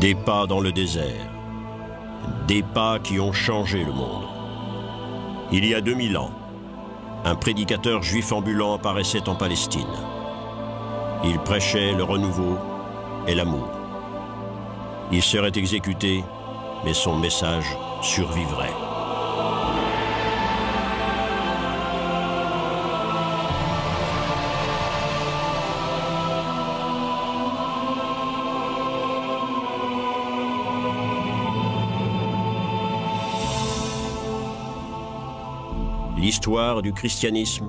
Des pas dans le désert. Des pas qui ont changé le monde. Il y a 2000 ans, un prédicateur juif ambulant apparaissait en Palestine. Il prêchait le renouveau et l'amour. Il serait exécuté, mais son message survivrait. L'histoire du christianisme,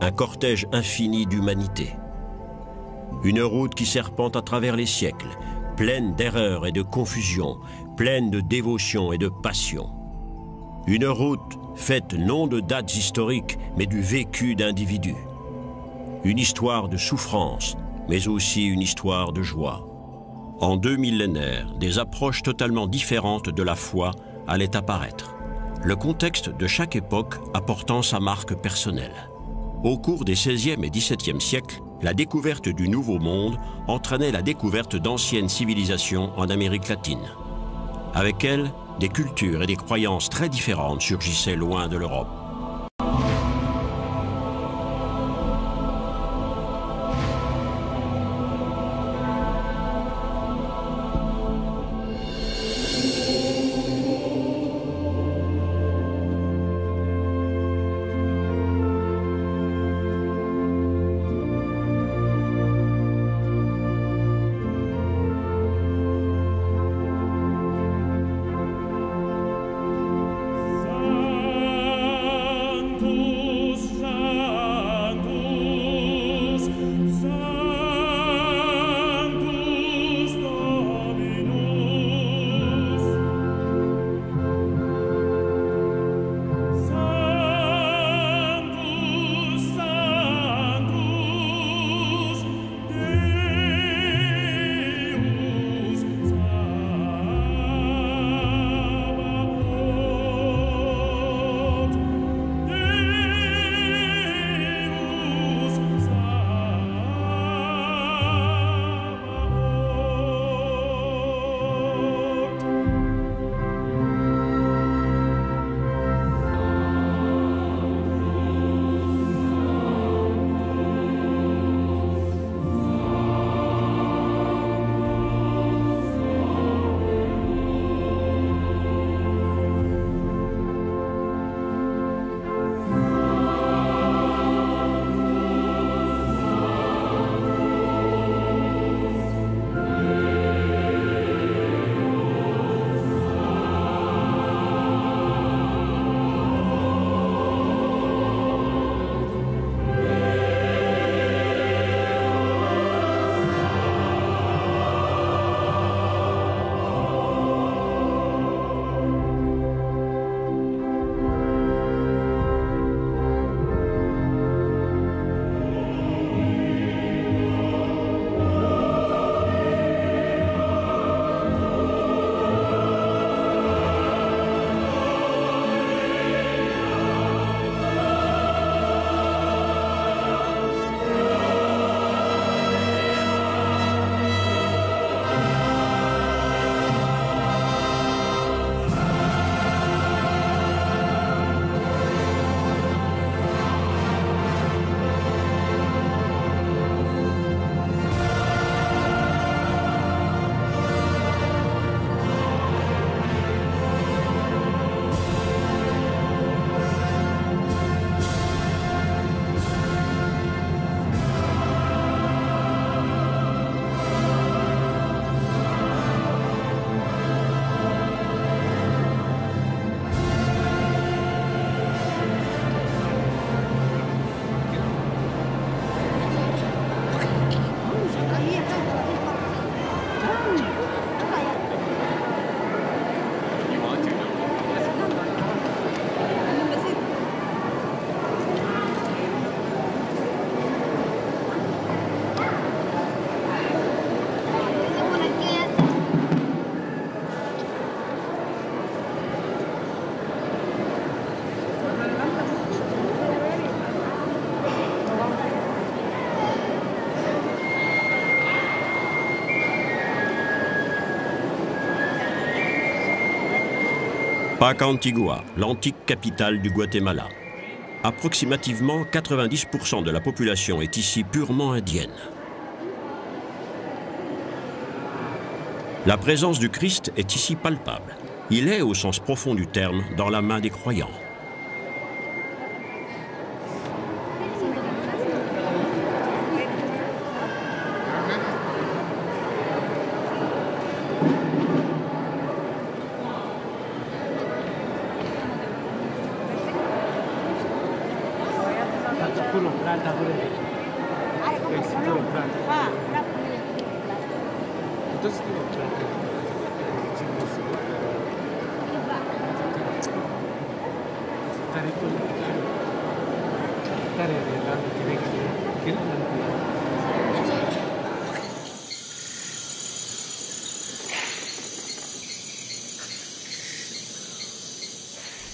un cortège infini d'humanité. Une route qui serpente à travers les siècles, pleine d'erreurs et de confusion, pleine de dévotion et de passion. Une route faite non de dates historiques, mais du vécu d'individus. Une histoire de souffrance, mais aussi une histoire de joie. En 2 millénaires, des approches totalement différentes de la foi allaient apparaître. Le contexte de chaque époque apportant sa marque personnelle. Au cours des XVIe et XVIIe siècles, la découverte du Nouveau Monde entraînait la découverte d'anciennes civilisations en Amérique latine. Avec elle, des cultures et des croyances très différentes surgissaient loin de l'Europe. Paca-Antigua, l'antique capitale du Guatemala. Approximativement 90% de la population est ici purement indienne. La présence du Christ est ici palpable. Il est, au sens profond du terme, dans la main des croyants.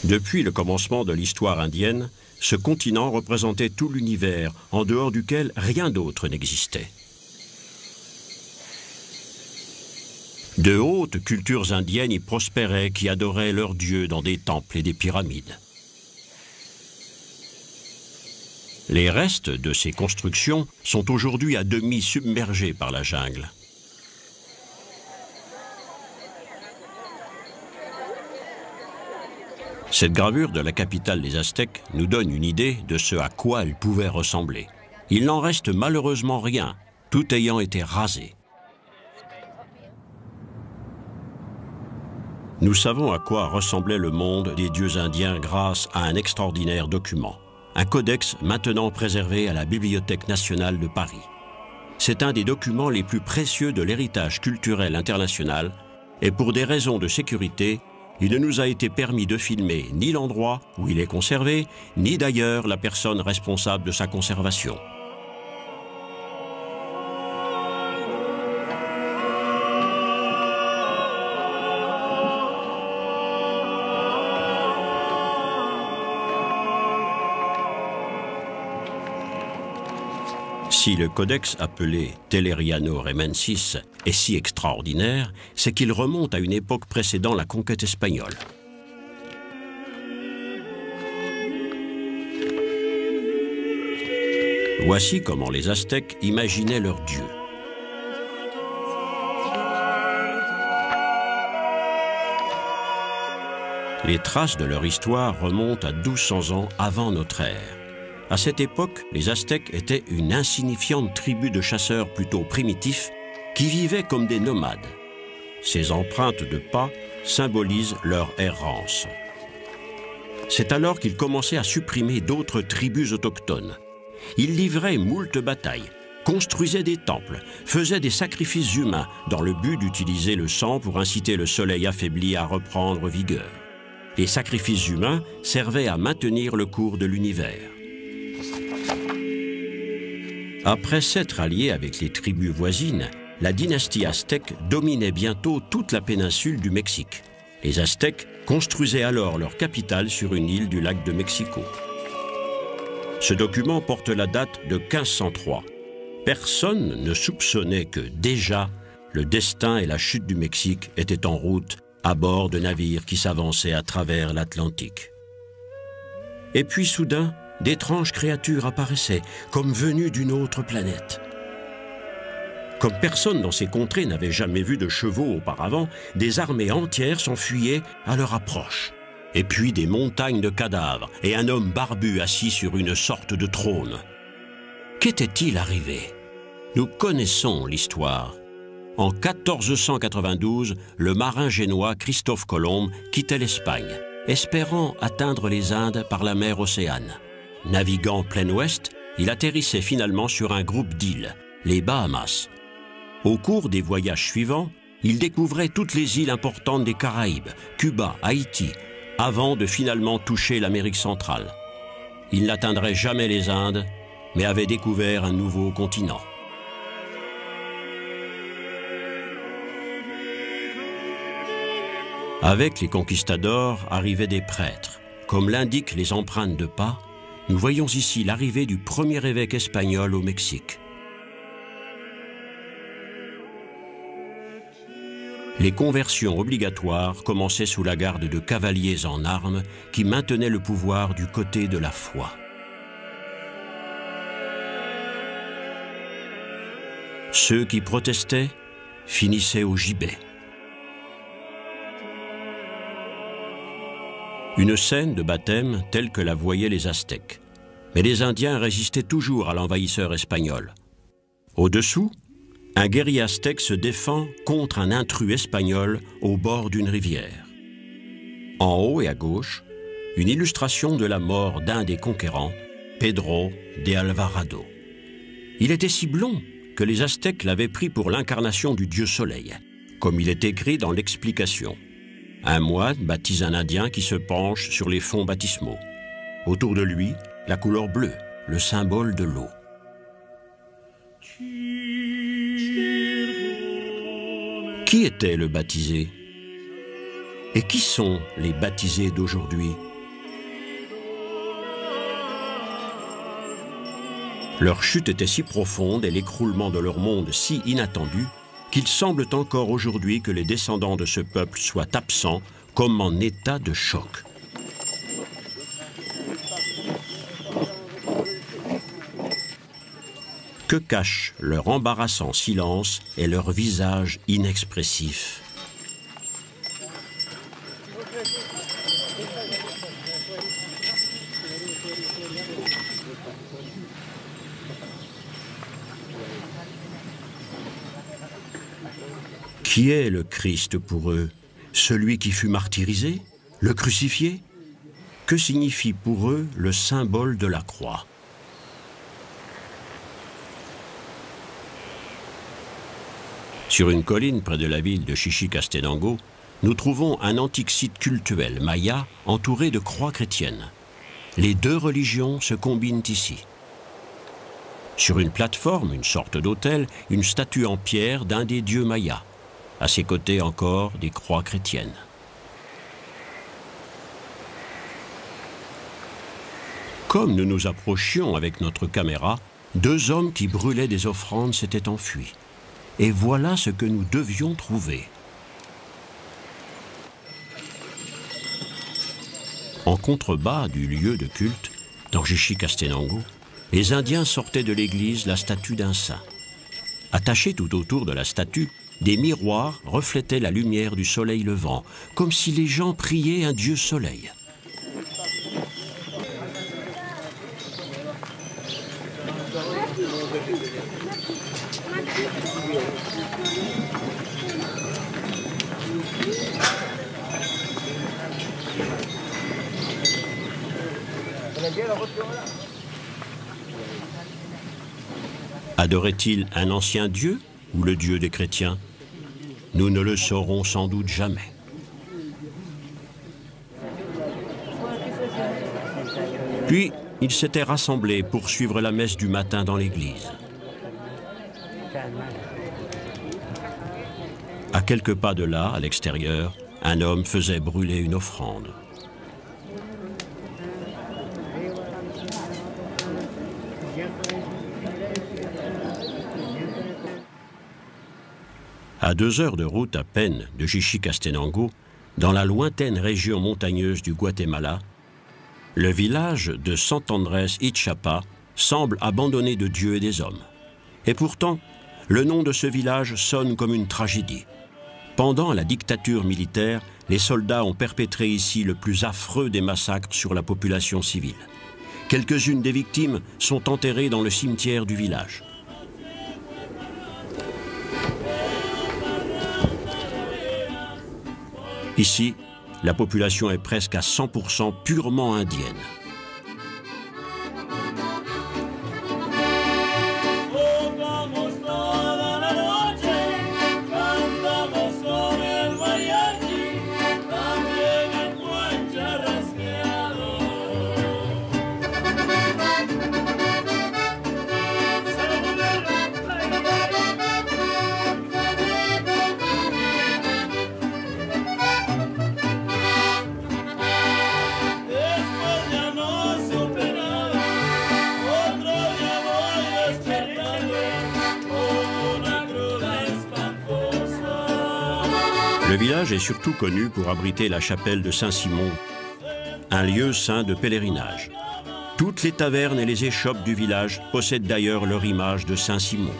Depuis le commencement de l'histoire indienne, ce continent représentait tout l'univers, en dehors duquel rien d'autre n'existait. De hautes cultures indiennes y prospéraient qui adoraient leurs dieux dans des temples et des pyramides. Les restes de ces constructions sont aujourd'hui à demi submergés par la jungle. Cette gravure de la capitale des Aztèques nous donne une idée de ce à quoi elle pouvait ressembler. Il n'en reste malheureusement rien, tout ayant été rasé. Nous savons à quoi ressemblait le monde des dieux indiens grâce à un extraordinaire document, un codex maintenant préservé à la Bibliothèque nationale de Paris. C'est un des documents les plus précieux de l'héritage culturel international et pour des raisons de sécurité, il ne nous a été permis de filmer ni l'endroit où il est conservé, ni d'ailleurs la personne responsable de sa conservation. Si le codex appelé Telleriano Remensis est si extraordinaire, c'est qu'il remonte à une époque précédant la conquête espagnole. Voici comment les Aztèques imaginaient leurs dieux. Les traces de leur histoire remontent à 1200 ans avant notre ère. À cette époque, les Aztèques étaient une insignifiante tribu de chasseurs plutôt primitifs qui vivaient comme des nomades. Ces empreintes de pas symbolisent leur errance. C'est alors qu'ils commençaient à supprimer d'autres tribus autochtones. Ils livraient moult batailles, construisaient des temples, faisaient des sacrifices humains dans le but d'utiliser le sang pour inciter le soleil affaibli à reprendre vigueur. Les sacrifices humains servaient à maintenir le cours de l'univers. Après s'être allié avec les tribus voisines, la dynastie aztèque dominait bientôt toute la péninsule du Mexique. Les Aztèques construisaient alors leur capitale sur une île du lac de Mexico. Ce document porte la date de 1503. Personne ne soupçonnait que déjà le destin et la chute du Mexique étaient en route à bord de navires qui s'avançaient à travers l'Atlantique. Et puis soudain, d'étranges créatures apparaissaient, comme venues d'une autre planète. Comme personne dans ces contrées n'avait jamais vu de chevaux auparavant, des armées entières s'enfuyaient à leur approche. Et puis des montagnes de cadavres et un homme barbu assis sur une sorte de trône. Qu'était-il arrivé? Nous connaissons l'histoire. En 1492, le marin génois Christophe Colomb quittait l'Espagne, espérant atteindre les Indes par la mer Océane. Naviguant plein ouest, il atterrissait finalement sur un groupe d'îles, les Bahamas. Au cours des voyages suivants, il découvrait toutes les îles importantes des Caraïbes, Cuba, Haïti, avant de finalement toucher l'Amérique centrale. Il n'atteindrait jamais les Indes, mais avait découvert un nouveau continent. Avec les conquistadors arrivaient des prêtres. Comme l'indiquent les empreintes de pas, nous voyons ici l'arrivée du premier évêque espagnol au Mexique. Les conversions obligatoires commençaient sous la garde de cavaliers en armes qui maintenaient le pouvoir du côté de la foi. Ceux qui protestaient finissaient au gibet. Une scène de baptême telle que la voyaient les Aztèques. Mais les Indiens résistaient toujours à l'envahisseur espagnol. Au-dessous, un guerrier aztèque se défend contre un intrus espagnol au bord d'une rivière. En haut et à gauche, une illustration de la mort d'un des conquérants, Pedro de Alvarado. Il était si blond que les Aztèques l'avaient pris pour l'incarnation du dieu soleil, comme il est écrit dans l'explication. Un moine baptise un Indien qui se penche sur les fonds baptismaux. Autour de lui, la couleur bleue, le symbole de l'eau. Qui était le baptisé? Et qui sont les baptisés d'aujourd'hui? Leur chute était si profonde et l'écroulement de leur monde si inattendu qu'il semble encore aujourd'hui que les descendants de ce peuple soient absents comme en état de choc. Que cachent leur embarrassant silence et leur visage inexpressif? Qui est le Christ pour eux? Celui qui fut martyrisé? Le crucifié? Que signifie pour eux le symbole de la croix? Sur une colline près de la ville de Chichicastenango, nous trouvons un antique site cultuel maya entouré de croix chrétiennes. Les deux religions se combinent ici. Sur une plateforme, une sorte d'autel, une statue en pierre d'un des dieux mayas. À ses côtés encore des croix chrétiennes. Comme nous nous approchions avec notre caméra, deux hommes qui brûlaient des offrandes s'étaient enfuis. Et voilà ce que nous devions trouver. En contrebas du lieu de culte, dans Chichicastenango, les Indiens sortaient de l'église la statue d'un saint. Attachés tout autour de la statue, des miroirs reflétaient la lumière du soleil levant, comme si les gens priaient un dieu soleil. Adorait-il un ancien dieu ou le dieu des chrétiens? Nous ne le saurons sans doute jamais. Puis, ils s'étaient rassemblés pour suivre la messe du matin dans l'église. À quelques pas de là, à l'extérieur, un homme faisait brûler une offrande. À 2 heures de route à peine de Chichicastenango, dans la lointaine région montagneuse du Guatemala, le village de Sant Andrés Ixapa semble abandonné de Dieu et des hommes. Et pourtant, le nom de ce village sonne comme une tragédie. Pendant la dictature militaire, les soldats ont perpétré ici le plus affreux des massacres sur la population civile. Quelques-unes des victimes sont enterrées dans le cimetière du village. Ici, la population est presque à 100% purement indienne. Le village est surtout connu pour abriter la chapelle de Saint-Simon, un lieu saint de pèlerinage. Toutes les tavernes et les échoppes du village possèdent d'ailleurs leur image de Saint-Simon.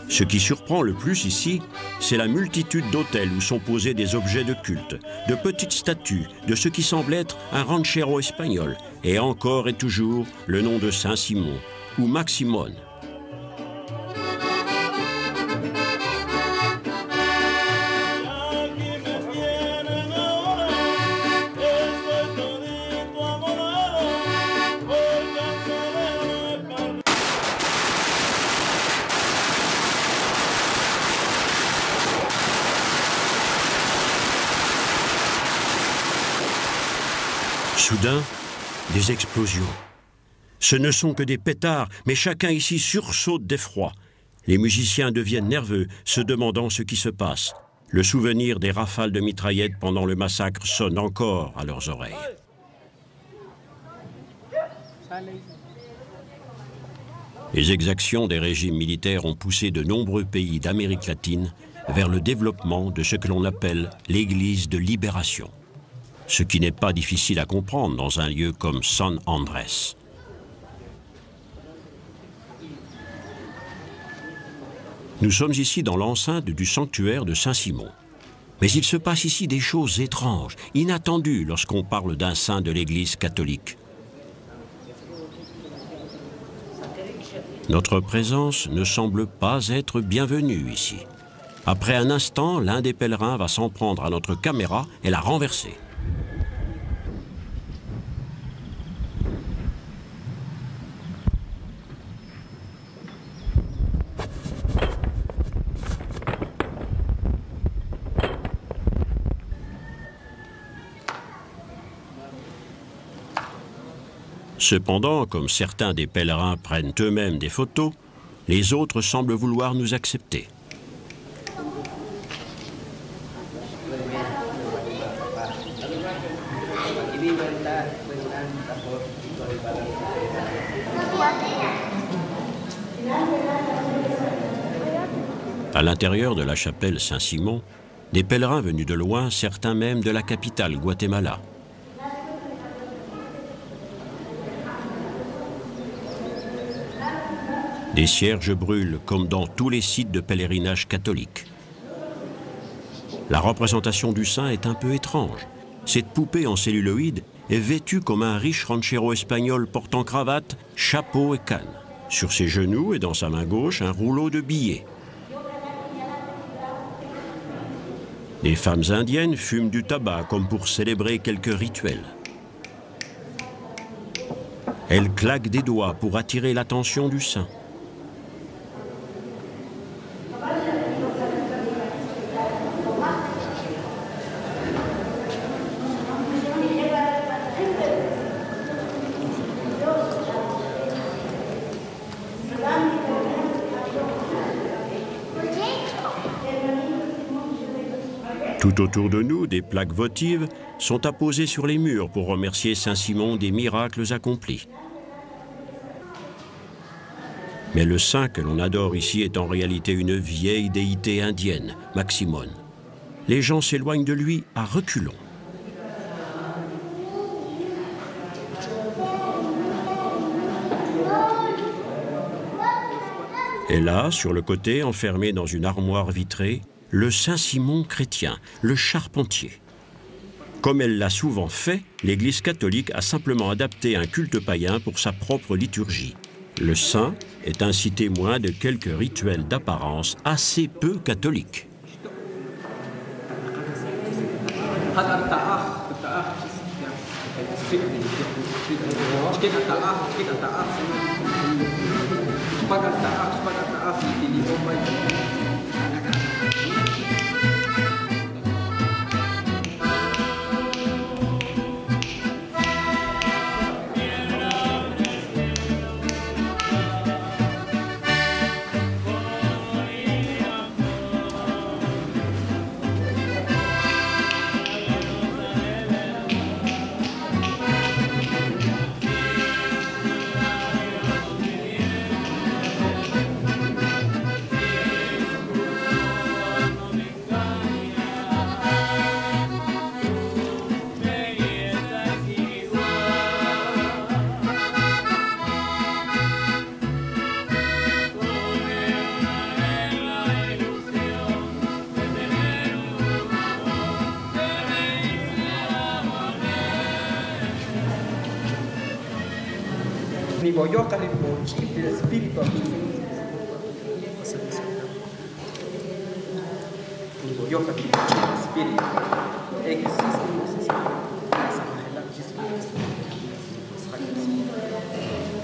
Ce qui surprend le plus ici, c'est la multitude d'hôtels où sont posés des objets de culte, de petites statues, de ce qui semble être un ranchero espagnol, et encore et toujours le nom de Saint-Simon ou Maximone. Soudain, des explosions. Ce ne sont que des pétards, mais chacun ici sursaute d'effroi. Les musiciens deviennent nerveux, se demandant ce qui se passe. Le souvenir des rafales de mitraillettes pendant le massacre sonne encore à leurs oreilles. Les exactions des régimes militaires ont poussé de nombreux pays d'Amérique latine vers le développement de ce que l'on appelle l'Église de libération. Ce qui n'est pas difficile à comprendre dans un lieu comme San Andrés. Nous sommes ici dans l'enceinte du sanctuaire de Saint-Simon. Mais il se passe ici des choses étranges, inattendues lorsqu'on parle d'un saint de l'Église catholique. Notre présence ne semble pas être bienvenue ici. Après un instant, l'un des pèlerins va s'en prendre à notre caméra et la renverser. Cependant, comme certains des pèlerins prennent eux-mêmes des photos, les autres semblent vouloir nous accepter. À l'intérieur de la chapelle Saint-Simon, des pèlerins venus de loin, certains même de la capitale, Guatemala. Des cierges brûlent comme dans tous les sites de pèlerinage catholiques. La représentation du saint est un peu étrange. Cette poupée en celluloïd est vêtue comme un riche ranchero espagnol portant cravate, chapeau et canne. Sur ses genoux et dans sa main gauche, un rouleau de billets. Les femmes indiennes fument du tabac comme pour célébrer quelques rituels. Elles claquent des doigts pour attirer l'attention du saint. Tout autour de nous, des plaques votives sont apposées sur les murs pour remercier Saint-Simon des miracles accomplis. Mais le saint que l'on adore ici est en réalité une vieille déité indienne, Maximone. Les gens s'éloignent de lui à reculons. Et là, sur le côté, enfermé dans une armoire vitrée, le Saint-Simon chrétien, le charpentier. Comme elle l'a souvent fait, l'Église catholique a simplement adapté un culte païen pour sa propre liturgie. Le saint est ainsi témoin de quelques rituels d'apparence assez peu catholiques.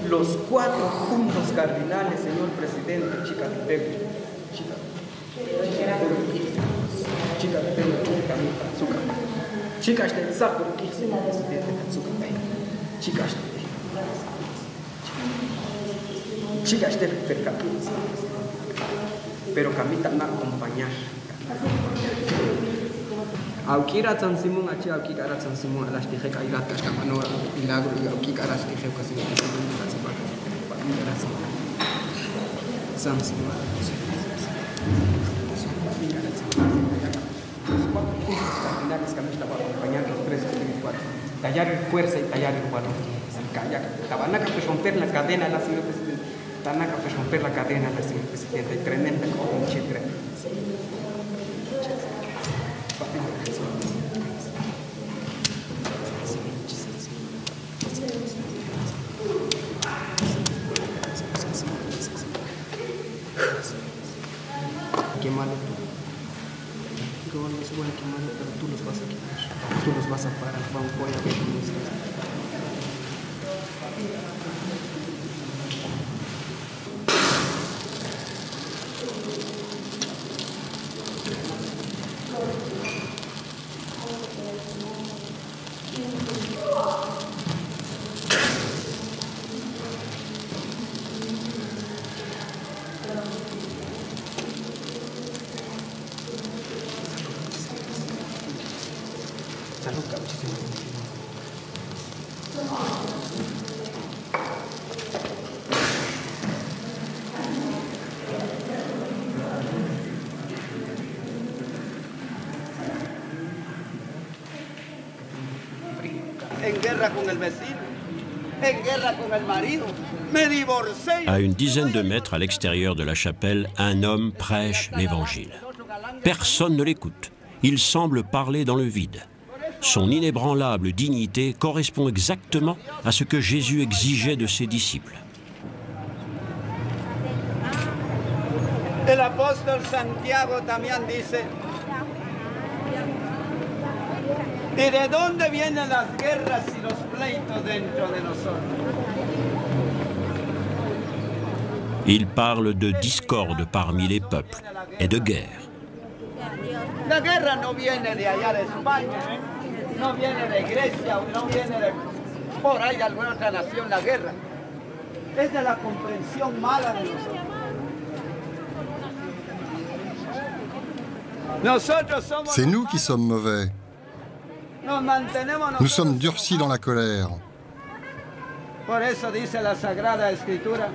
Los 4 puntos cardinales, señor presidente, chica de pego, chica de pego, chica de saco, señor presidente, chica de pecado, pero camita na acompañar. Aukira San Simón, aukira San Simón, las dije que hay gatas que no milagro y aukira las dije que se San Simón. Los 4 puntos cardinales que a mí estaba acompañando los 3 espirituales. Tallar en fuerza y tallar en valor. Tabanaca pues romper la cadena, la señor presidente. Tabanaca pues romper la cadena, la señor presidente. Tremenda como un chetre. Quémalo tú. No se van a quemar, pero tú los vas a quemar. Tú los vas a parar. Voy a ver cómo estás. En guerra con el vecino, en guerra con el marido, me divorcé. À une dizaine de mètres à l'extérieur de la chapelle, un homme prêche l'évangile. Personne ne l'écoute. Il semble parler dans le vide. Son inébranlable dignité correspond exactement à ce que Jésus exigeait de ses disciples. El apóstol Santiago también dice: ¿y de dónde vienen las guerras y los pleitos dentro de nosotros? Il parle de discorde parmi les peuples et de guerre. La guerra no viene de allá de España, no viene de Grecia, no viene de por ahí de alguna otra nación. La guerra es de la comprensión mala de nosotros. C'est nous qui sommes mauvais. Nous sommes durcis dans la colère. Por eso dice la Sagrada Escritura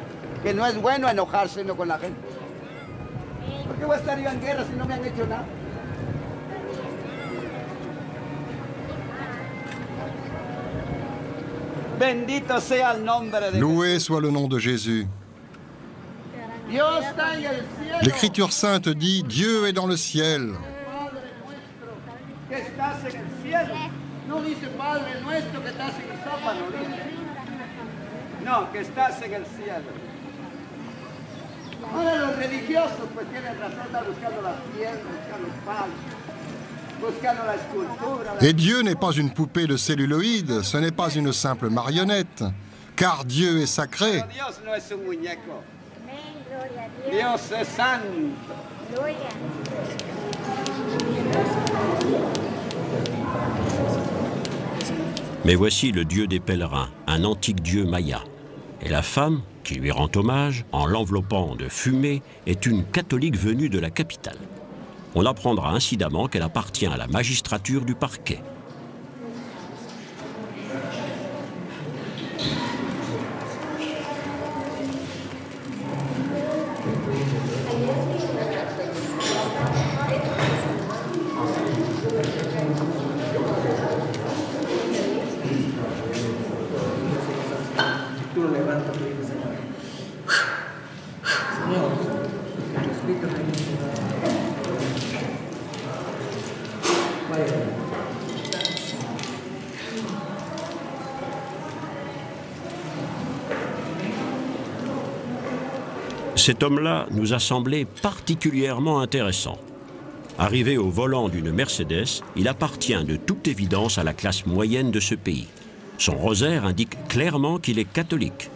que no es bueno enojarse con la gente. ¿Por qué voy a estar yo en guerra si no me han hecho nada? Bendito sea el nombre de Loué soit le nom de Jésus. Dios está en el cielo. L'Écriture sainte dit: Dieu est dans le ciel. Que estás en el cielo. No dice Padre nuestro que estás en el sótano, dice. No, que estás en el cielo. Ahora los religiosos pues tienen razón, están buscando las piedras, buscando los palos, buscando la escultura. Et Dieu n'est pas une poupée de celluloïd, ce n'est pas une simple marionnette, car Dieu est sacré. Pero Dios no es un muñeco. Dios es santo. Mais voici le dieu des pèlerins, un antique dieu maya. Et la femme, qui lui rend hommage, en l'enveloppant de fumée, est une catholique venue de la capitale. On apprendra incidemment qu'elle appartient à la magistrature du parquet. Cet homme-là nous a semblé particulièrement intéressant. Arrivé au volant d'une Mercedes, il appartient de toute évidence à la classe moyenne de ce pays. Son rosaire indique clairement qu'il est catholique.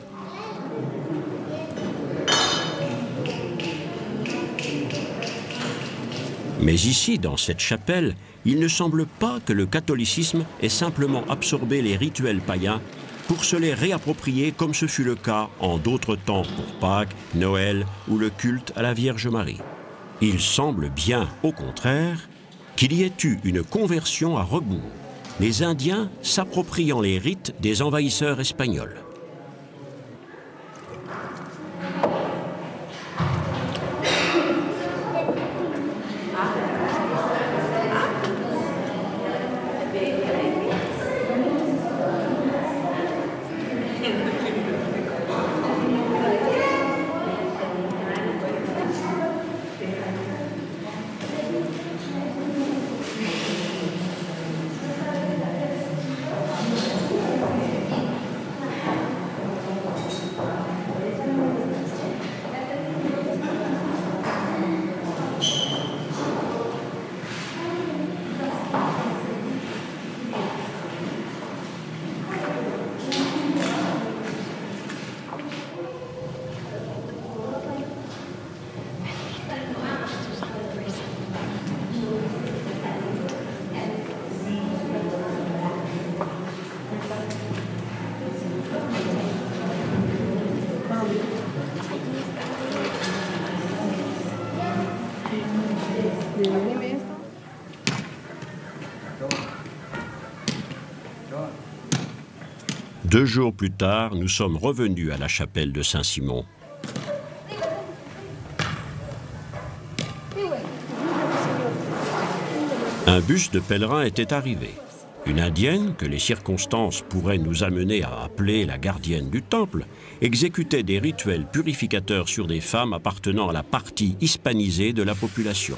Mais ici, dans cette chapelle, il ne semble pas que le catholicisme ait simplement absorbé les rituels païens pour se les réapproprier comme ce fut le cas en d'autres temps pour Pâques, Noël ou le culte à la Vierge Marie. Il semble bien, au contraire, qu'il y ait eu une conversion à rebours, les Indiens s'appropriant les rites des envahisseurs espagnols. Deux jours plus tard, nous sommes revenus à la chapelle de Saint-Simon. Un bus de pèlerins était arrivé. Une indienne, que les circonstances pourraient nous amener à appeler la gardienne du temple, exécutait des rituels purificateurs sur des femmes appartenant à la partie hispanisée de la population.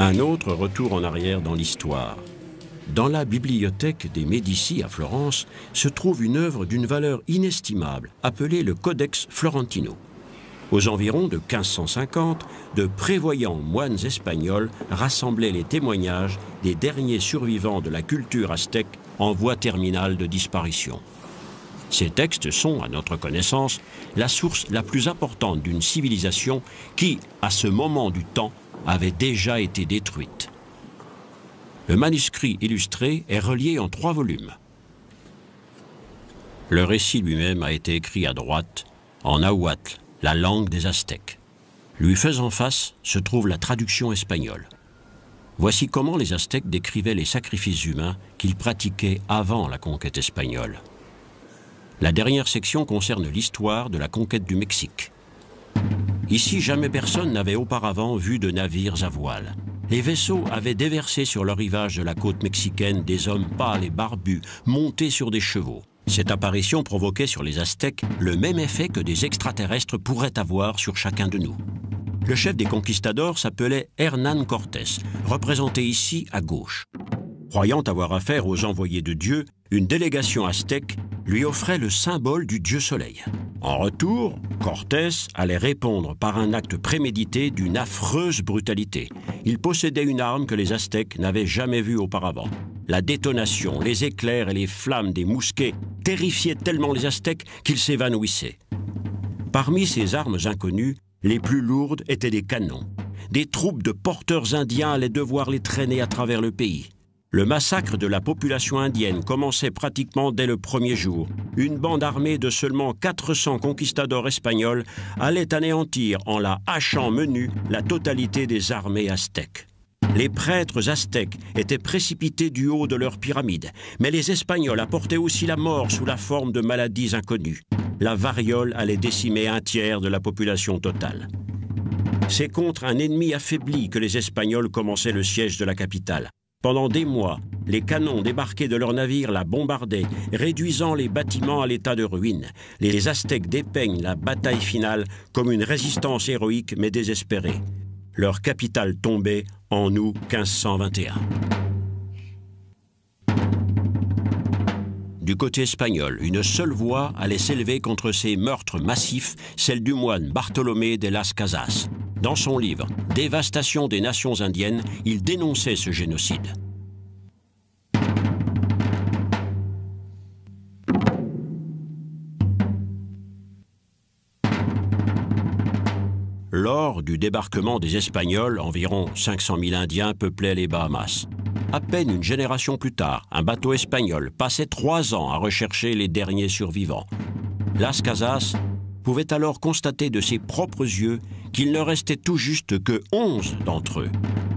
Un autre retour en arrière dans l'histoire. Dans la bibliothèque des Médicis à Florence se trouve une œuvre d'une valeur inestimable appelée le Codex Florentino. Aux environs de 1550, de prévoyants moines espagnols rassemblaient les témoignages des derniers survivants de la culture aztèque en voie terminale de disparition. Ces textes sont, à notre connaissance, la source la plus importante d'une civilisation qui, à ce moment du temps, avait déjà été détruite. Le manuscrit illustré est relié en 3 volumes. Le récit lui-même a été écrit à droite, en nahuatl, la langue des Aztèques. Lui faisant face se trouve la traduction espagnole. Voici comment les Aztèques décrivaient les sacrifices humains qu'ils pratiquaient avant la conquête espagnole. La dernière section concerne l'histoire de la conquête du Mexique. Ici, jamais personne n'avait auparavant vu de navires à voile. Les vaisseaux avaient déversé sur le rivage de la côte mexicaine des hommes pâles et barbus, montés sur des chevaux. Cette apparition provoquait sur les Aztèques le même effet que des extraterrestres pourraient avoir sur chacun de nous. Le chef des conquistadors s'appelait Hernán Cortés, représenté ici à gauche. Croyant avoir affaire aux envoyés de Dieu, une délégation aztèque lui offrait le symbole du dieu soleil. En retour, Cortés allait répondre par un acte prémédité d'une affreuse brutalité. Il possédait une arme que les Aztèques n'avaient jamais vue auparavant. La détonation, les éclairs et les flammes des mousquets terrifiaient tellement les Aztèques qu'ils s'évanouissaient. Parmi ces armes inconnues, les plus lourdes étaient des canons. Des troupes de porteurs indiens allaient devoir les traîner à travers le pays. Le massacre de la population indienne commençait pratiquement dès le premier jour. Une bande armée de seulement 400 conquistadors espagnols allait anéantir en la hachant menu la totalité des armées aztèques. Les prêtres aztèques étaient précipités du haut de leurs pyramides, mais les Espagnols apportaient aussi la mort sous la forme de maladies inconnues. La variole allait décimer 1/3 de la population totale. C'est contre un ennemi affaibli que les Espagnols commençaient le siège de la capitale. Pendant des mois, les canons débarqués de leurs navires la bombardaient, réduisant les bâtiments à l'état de ruine. Les Aztèques dépeignent la bataille finale comme une résistance héroïque mais désespérée. Leur capitale tombait en août 1521. Du côté espagnol, une seule voix allait s'élever contre ces meurtres massifs, celle du moine Bartolomé de las Casas. Dans son livre « Dévastation des nations indiennes », il dénonçait ce génocide. Lors du débarquement des Espagnols, environ 500 000 Indiens peuplaient les Bahamas. À peine une génération plus tard, un bateau espagnol passait 3 ans à rechercher les derniers survivants. Las Casas pouvait alors constater de ses propres yeux qu'il ne restait tout juste que 11 d'entre eux.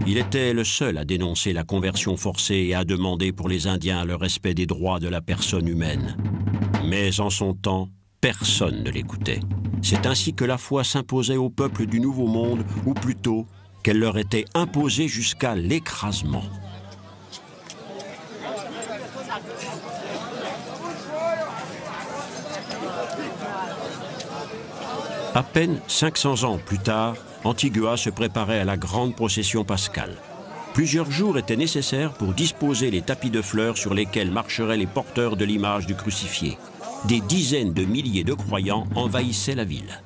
Il était le seul à dénoncer la conversion forcée et à demander pour les Indiens le respect des droits de la personne humaine. Mais en son temps, personne ne l'écoutait. C'est ainsi que la foi s'imposait au peuple du Nouveau Monde, ou plutôt qu'elle leur était imposée jusqu'à l'écrasement. À peine 500 ans plus tard, Antigua se préparait à la grande procession pascale. Plusieurs jours étaient nécessaires pour disposer les tapis de fleurs sur lesquels marcheraient les porteurs de l'image du crucifié. Des dizaines de milliers de croyants envahissaient la ville.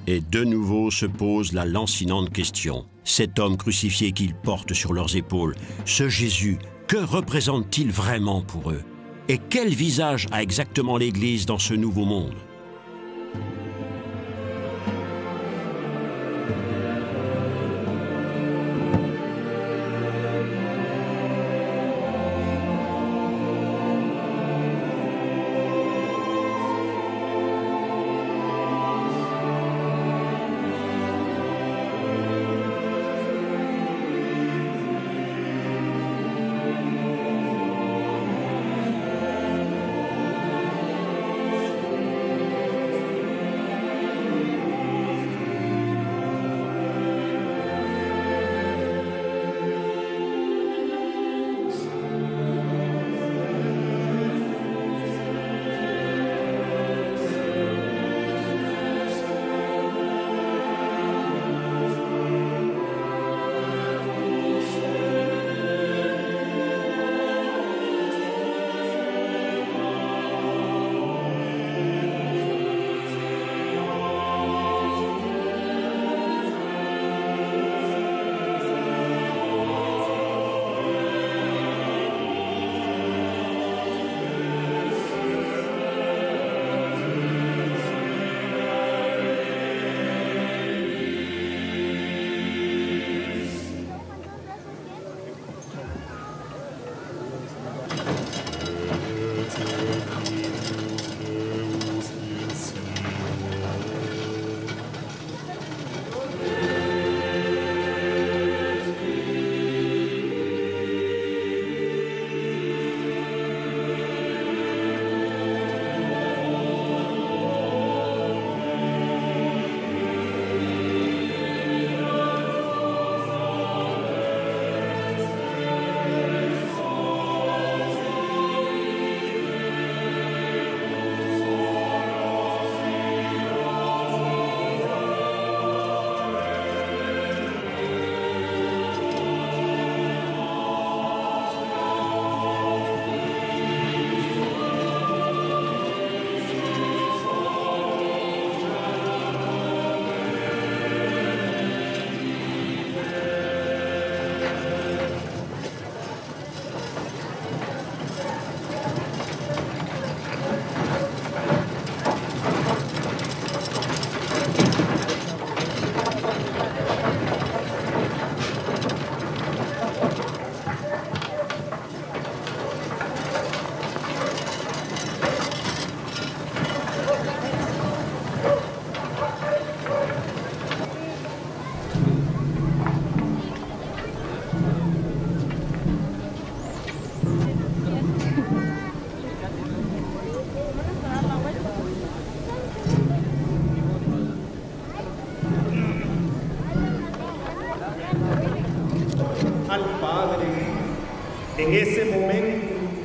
Et de nouveau se pose la lancinante question. Cet homme crucifié qu'ils portent sur leurs épaules, ce Jésus, que représente-t-il vraiment pour eux? Et quel visage a exactement l'Église dans ce nouveau monde?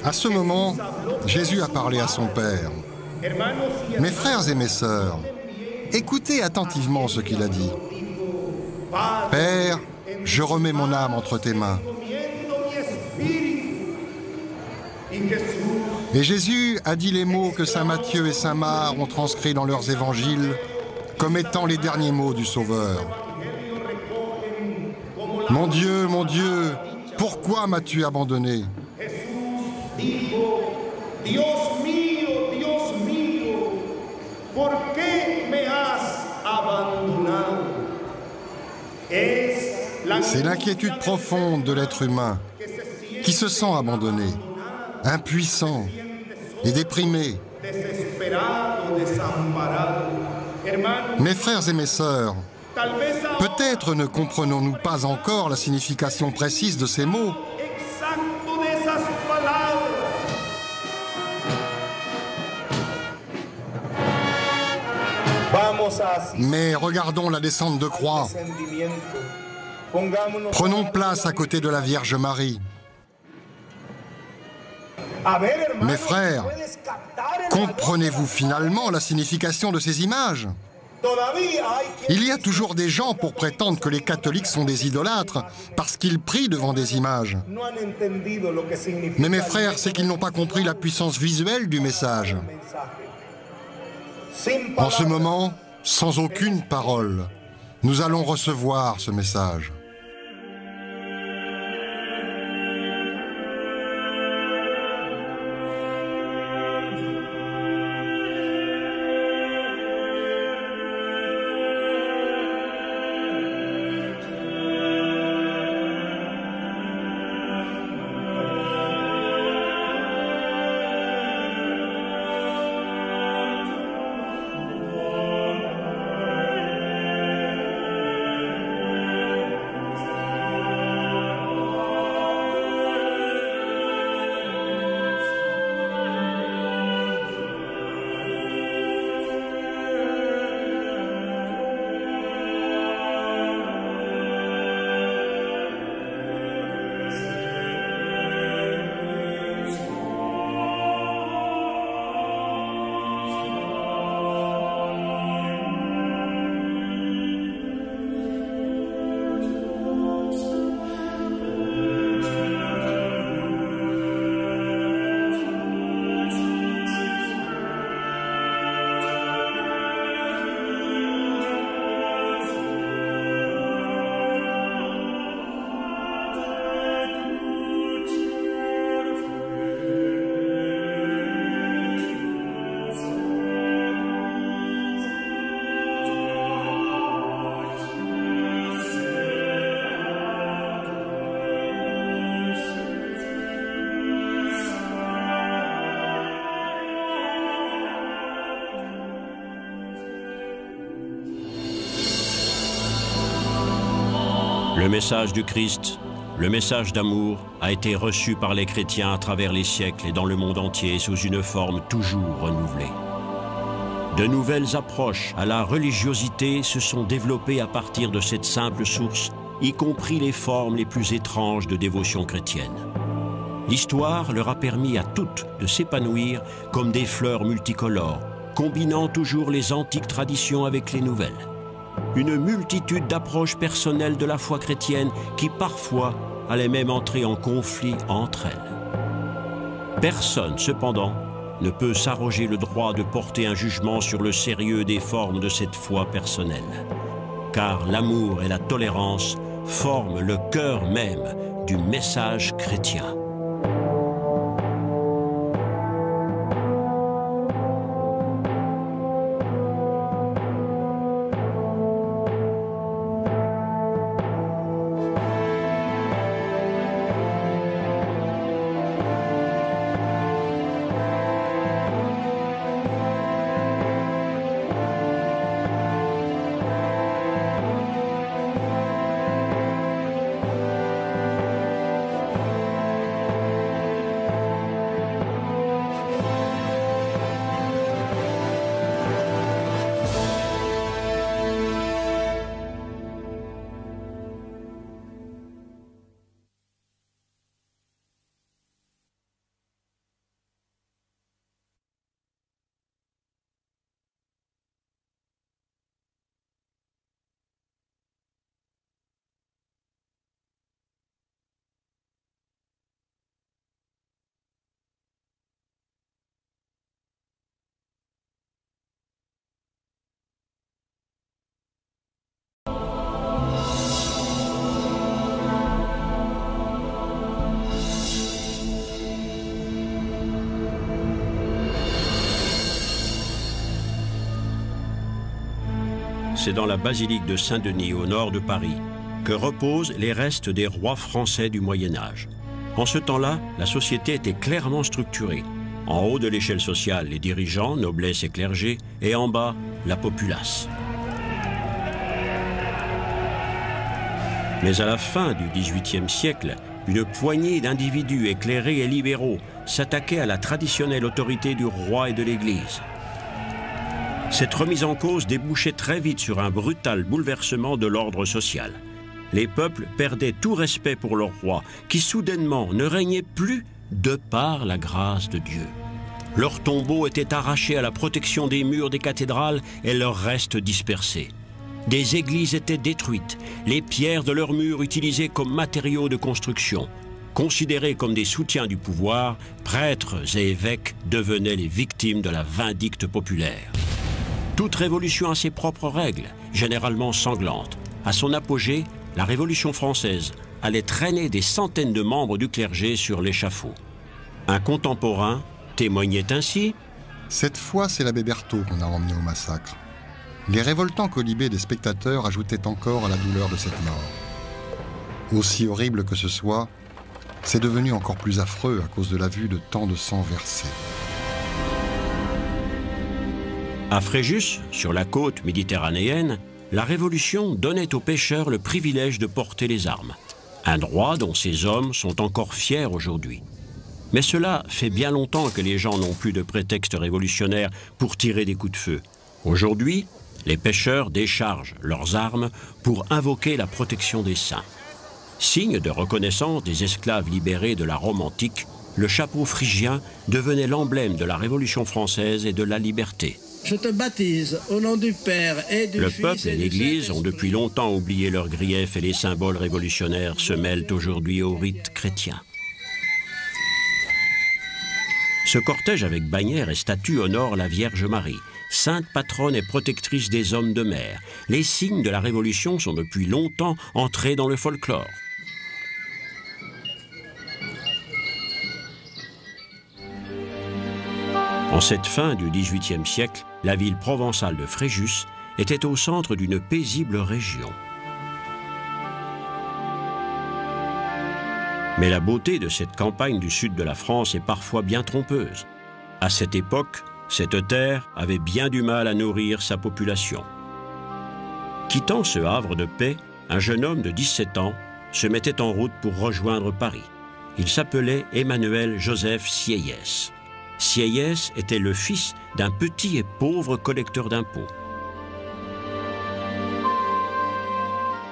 À ce moment, Jésus a parlé à son Père. Mes frères et mes sœurs, écoutez attentivement ce qu'il a dit. Père, je remets mon âme entre tes mains. Et Jésus a dit les mots que saint Matthieu et saint Marc ont transcrits dans leurs évangiles comme étant les derniers mots du Sauveur. Mon Dieu, pourquoi m'as-tu abandonné? C'est l'inquiétude profonde de l'être humain qui se sent abandonné, impuissant et déprimé. Mes frères et mes sœurs, peut-être ne comprenons-nous pas encore la signification précise de ces mots. Mais regardons la descente de croix. Prenons place à côté de la Vierge Marie. Mes frères, comprenez-vous finalement la signification de ces images? Il y a toujours des gens pour prétendre que les catholiques sont des idolâtres parce qu'ils prient devant des images. Mais mes frères, c'est qu'ils n'ont pas compris la puissance visuelle du message. En ce moment, sans aucune parole, nous allons recevoir ce message. Le message du Christ, le message d'amour, a été reçu par les chrétiens à travers les siècles et dans le monde entier sous une forme toujours renouvelée. De nouvelles approches à la religiosité se sont développées à partir de cette simple source, y compris les formes les plus étranges de dévotion chrétienne. L'histoire leur a permis à toutes de s'épanouir comme des fleurs multicolores, combinant toujours les antiques traditions avec les nouvelles. Une multitude d'approches personnelles de la foi chrétienne qui parfois allaient même entrer en conflit entre elles. Personne, cependant, ne peut s'arroger le droit de porter un jugement sur le sérieux des formes de cette foi personnelle, car l'amour et la tolérance forment le cœur même du message chrétien. C'est dans la basilique de Saint-Denis, au nord de Paris, que reposent les restes des rois français du Moyen-Âge. En ce temps-là, la société était clairement structurée. En haut de l'échelle sociale, les dirigeants, noblesse et clergé, et en bas, la populace. Mais à la fin du XVIIIe siècle, une poignée d'individus éclairés et libéraux s'attaquaient à la traditionnelle autorité du roi et de l'Église. Cette remise en cause débouchait très vite sur un brutal bouleversement de l'ordre social. Les peuples perdaient tout respect pour leur roi, qui soudainement ne régnait plus de par la grâce de Dieu. Leurs tombeaux étaient arrachés à la protection des murs des cathédrales et leurs restes dispersés. Des églises étaient détruites, les pierres de leurs murs utilisées comme matériaux de construction. Considérés comme des soutiens du pouvoir, prêtres et évêques devenaient les victimes de la vindicte populaire. Toute révolution a ses propres règles, généralement sanglantes. À son apogée, la Révolution française allait traîner des centaines de membres du clergé sur l'échafaud. Un contemporain témoignait ainsi: Cette fois, c'est l'abbé Berthaud qu'on a emmené au massacre. Les révoltants quolibets des spectateurs ajoutaient encore à la douleur de cette mort. Aussi horrible que ce soit, c'est devenu encore plus affreux à cause de la vue de tant de sang versé. À Fréjus, sur la côte méditerranéenne, la Révolution donnait aux pêcheurs le privilège de porter les armes. Un droit dont ces hommes sont encore fiers aujourd'hui. Mais cela fait bien longtemps que les gens n'ont plus de prétexte révolutionnaire pour tirer des coups de feu. Aujourd'hui, les pêcheurs déchargent leurs armes pour invoquer la protection des saints. Signe de reconnaissance des esclaves libérés de la Rome antique, le chapeau phrygien devenait l'emblème de la Révolution française et de la liberté. Je te baptise au nom du Père et du Fils. Le peuple et l'Église ont depuis longtemps oublié leurs griefs et les symboles révolutionnaires se mêlent aujourd'hui au rite chrétien. Ce cortège avec bannières et statues honore la Vierge Marie, sainte patronne et protectrice des hommes de mer. Les signes de la Révolution sont depuis longtemps entrés dans le folklore. En cette fin du XVIIIe siècle, la ville provençale de Fréjus était au centre d'une paisible région. Mais la beauté de cette campagne du sud de la France est parfois bien trompeuse. À cette époque, cette terre avait bien du mal à nourrir sa population. Quittant ce havre de paix, un jeune homme de 17 ans se mettait en route pour rejoindre Paris. Il s'appelait Emmanuel Joseph Sieyès. Sieyès était le fils d'un petit et pauvre collecteur d'impôts.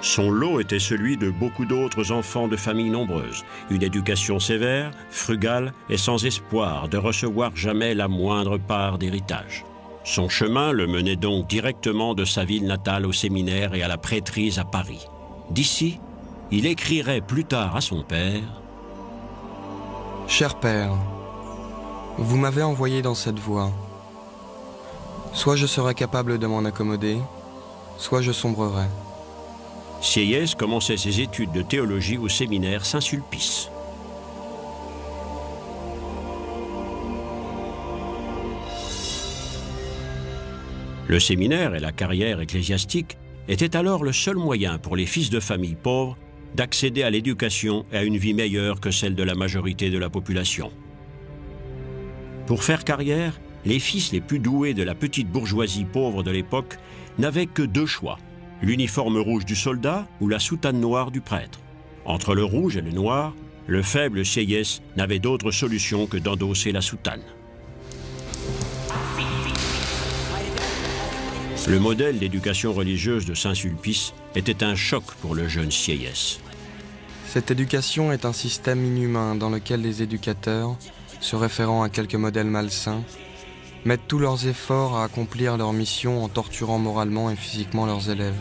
Son lot était celui de beaucoup d'autres enfants de familles nombreuses, une éducation sévère, frugale et sans espoir de recevoir jamais la moindre part d'héritage. Son chemin le menait donc directement de sa ville natale au séminaire et à la prêtrise à Paris. D'ici, il écrirait plus tard à son père « Cher père, vous m'avez envoyé dans cette voie. Soit je serai capable de m'en accommoder, soit je sombrerai. » Sieyès commençait ses études de théologie au séminaire Saint-Sulpice. Le séminaire et la carrière ecclésiastique étaient alors le seul moyen pour les fils de famille pauvres d'accéder à l'éducation et à une vie meilleure que celle de la majorité de la population. Pour faire carrière, les fils les plus doués de la petite bourgeoisie pauvre de l'époque n'avaient que deux choix, l'uniforme rouge du soldat ou la soutane noire du prêtre. Entre le rouge et le noir, le faible Sieyès n'avait d'autre solution que d'endosser la soutane. Le modèle d'éducation religieuse de Saint-Sulpice était un choc pour le jeune Sieyès. Cette éducation est un système inhumain dans lequel les éducateurs, se référant à quelques modèles malsains, mettent tous leurs efforts à accomplir leur mission en torturant moralement et physiquement leurs élèves.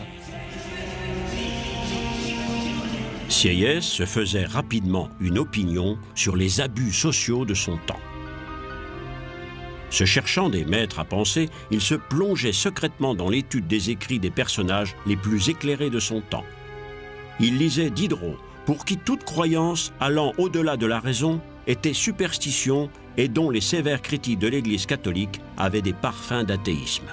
Sieyès se faisait rapidement une opinion sur les abus sociaux de son temps. Se cherchant des maîtres à penser, il se plongeait secrètement dans l'étude des écrits des personnages les plus éclairés de son temps. Il lisait Diderot, pour qui toute croyance allant au-delà de la raison était superstition et dont les sévères critiques de l'Église catholique avaient des parfums d'athéisme.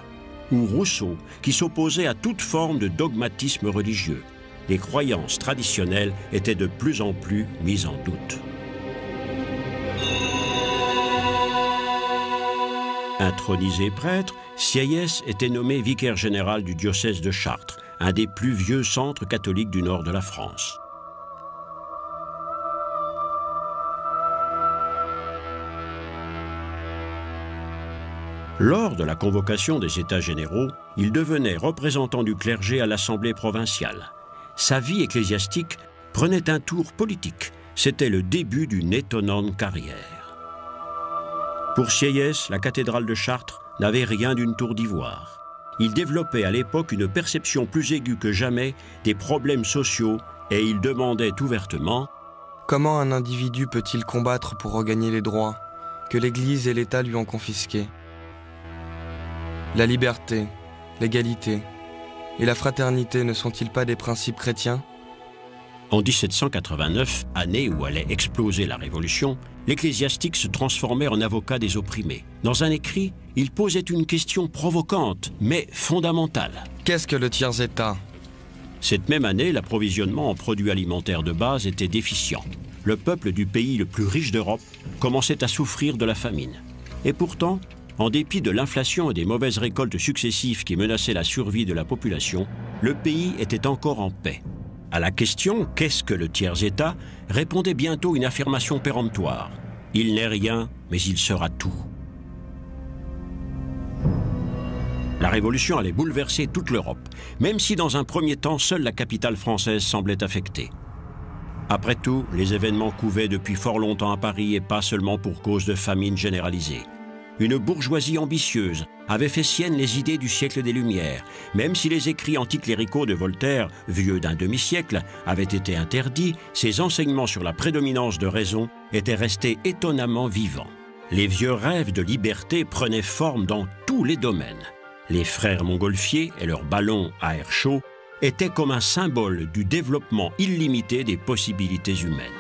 Ou Rousseau, qui s'opposait à toute forme de dogmatisme religieux. Les croyances traditionnelles étaient de plus en plus mises en doute. Intronisé prêtre, Sieyès était nommé vicaire général du diocèse de Chartres, un des plus vieux centres catholiques du nord de la France. Lors de la convocation des États généraux, il devenait représentant du clergé à l'Assemblée provinciale. Sa vie ecclésiastique prenait un tour politique. C'était le début d'une étonnante carrière. Pour Sieyès, la cathédrale de Chartres n'avait rien d'une tour d'ivoire. Il développait à l'époque une perception plus aiguë que jamais des problèmes sociaux et il demandait ouvertement « Comment un individu peut-il combattre pour regagner les droits que l'Église et l'État lui ont confisqués ? La liberté, l'égalité et la fraternité ne sont-ils pas des principes chrétiens ? » En 1789, année où allait exploser la Révolution, l'ecclésiastique se transformait en avocat des opprimés. Dans un écrit, il posait une question provocante, mais fondamentale. Qu'est-ce que le tiers-État ? Cette même année, l'approvisionnement en produits alimentaires de base était déficient. Le peuple du pays le plus riche d'Europe commençait à souffrir de la famine. Et pourtant, en dépit de l'inflation et des mauvaises récoltes successives qui menaçaient la survie de la population, le pays était encore en paix. À la question « Qu'est-ce que le tiers-État ?» répondait bientôt une affirmation péremptoire. « Il n'est rien, mais il sera tout. » La Révolution allait bouleverser toute l'Europe, même si dans un premier temps, seule la capitale française semblait affectée. Après tout, les événements couvaient depuis fort longtemps à Paris et pas seulement pour cause de famine généralisée. Une bourgeoisie ambitieuse avait fait sienne les idées du siècle des Lumières, même si les écrits anticléricaux de Voltaire, vieux d'un demi-siècle, avaient été interdits, ses enseignements sur la prédominance de raison étaient restés étonnamment vivants. Les vieux rêves de liberté prenaient forme dans tous les domaines. Les frères Montgolfier et leurs ballons à air chaud étaient comme un symbole du développement illimité des possibilités humaines.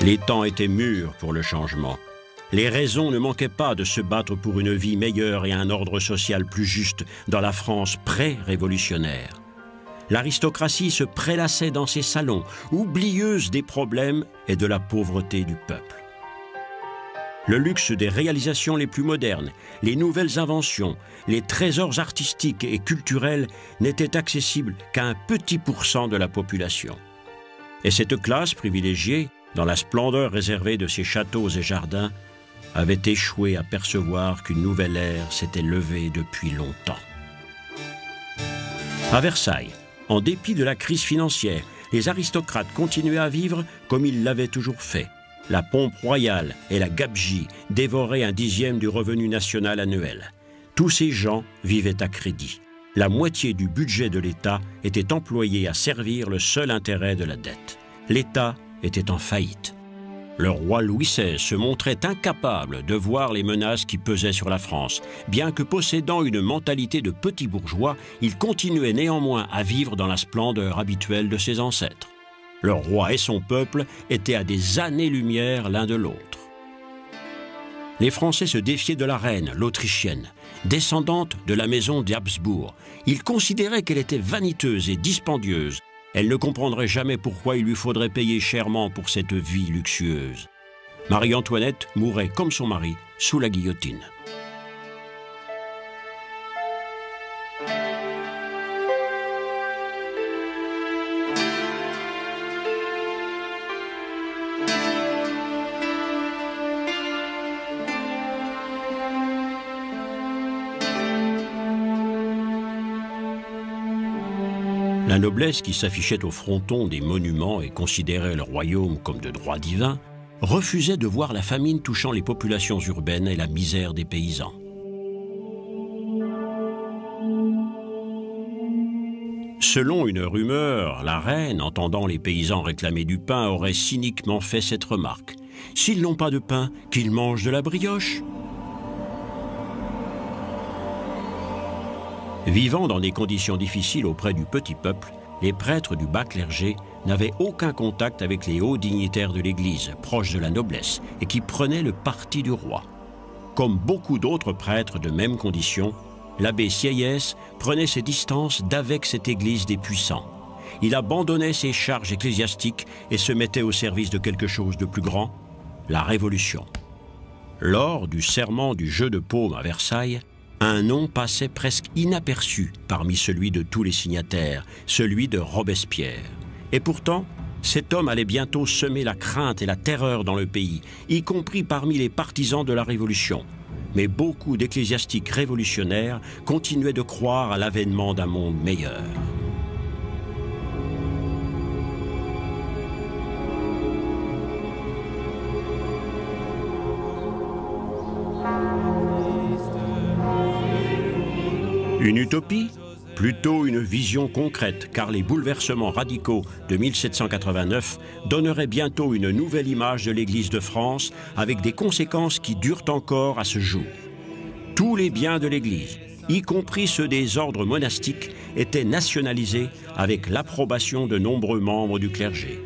Les temps étaient mûrs pour le changement. Les raisons ne manquaient pas de se battre pour une vie meilleure et un ordre social plus juste dans la France pré-révolutionnaire. L'aristocratie se prélassait dans ses salons, oublieuse des problèmes et de la pauvreté du peuple. Le luxe des réalisations les plus modernes, les nouvelles inventions, les trésors artistiques et culturels n'étaient accessibles qu'à un petit pourcent de la population. Et cette classe privilégiée, dans la splendeur réservée de ses châteaux et jardins, avait échoué à percevoir qu'une nouvelle ère s'était levée depuis longtemps. À Versailles, en dépit de la crise financière, les aristocrates continuaient à vivre comme ils l'avaient toujours fait. La pompe royale et la gabegie dévoraient 1/10 du revenu national annuel. Tous ces gens vivaient à crédit. La moitié du budget de l'État était employée à servir le seul intérêt de la dette. L'État était en faillite. Le roi Louis XVI se montrait incapable de voir les menaces qui pesaient sur la France. Bien que possédant une mentalité de petit bourgeois, il continuait néanmoins à vivre dans la splendeur habituelle de ses ancêtres. Le roi et son peuple étaient à des années-lumière l'un de l'autre. Les Français se défiaient de la reine, l'Autrichienne, descendante de la maison d'Habsbourg. Ils considéraient qu'elle était vaniteuse et dispendieuse. Elle ne comprendrait jamais pourquoi il lui faudrait payer chèrement pour cette vie luxueuse. Marie-Antoinette mourait comme son mari sous la guillotine. La noblesse qui s'affichait au fronton des monuments et considérait le royaume comme de droit divin, refusait de voir la famine touchant les populations urbaines et la misère des paysans. Selon une rumeur, la reine, entendant les paysans réclamer du pain, aurait cyniquement fait cette remarque. « S'ils n'ont pas de pain, qu'ils mangent de la brioche !» Vivant dans des conditions difficiles auprès du petit peuple, les prêtres du bas clergé n'avaient aucun contact avec les hauts dignitaires de l'Église, proches de la noblesse, et qui prenaient le parti du roi. Comme beaucoup d'autres prêtres de même condition, l'abbé Sieyès prenait ses distances d'avec cette Église des puissants. Il abandonnait ses charges ecclésiastiques et se mettait au service de quelque chose de plus grand, la Révolution. Lors du serment du jeu de paume à Versailles, un nom passait presque inaperçu parmi celui de tous les signataires, celui de Robespierre. Et pourtant, cet homme allait bientôt semer la crainte et la terreur dans le pays, y compris parmi les partisans de la Révolution. Mais beaucoup d'ecclésiastiques révolutionnaires continuaient de croire à l'avènement d'un monde meilleur. Une utopie? Plutôt une vision concrète, car les bouleversements radicaux de 1789 donneraient bientôt une nouvelle image de l'Église de France, avec des conséquences qui durent encore à ce jour. Tous les biens de l'Église, y compris ceux des ordres monastiques, étaient nationalisés avec l'approbation de nombreux membres du clergé.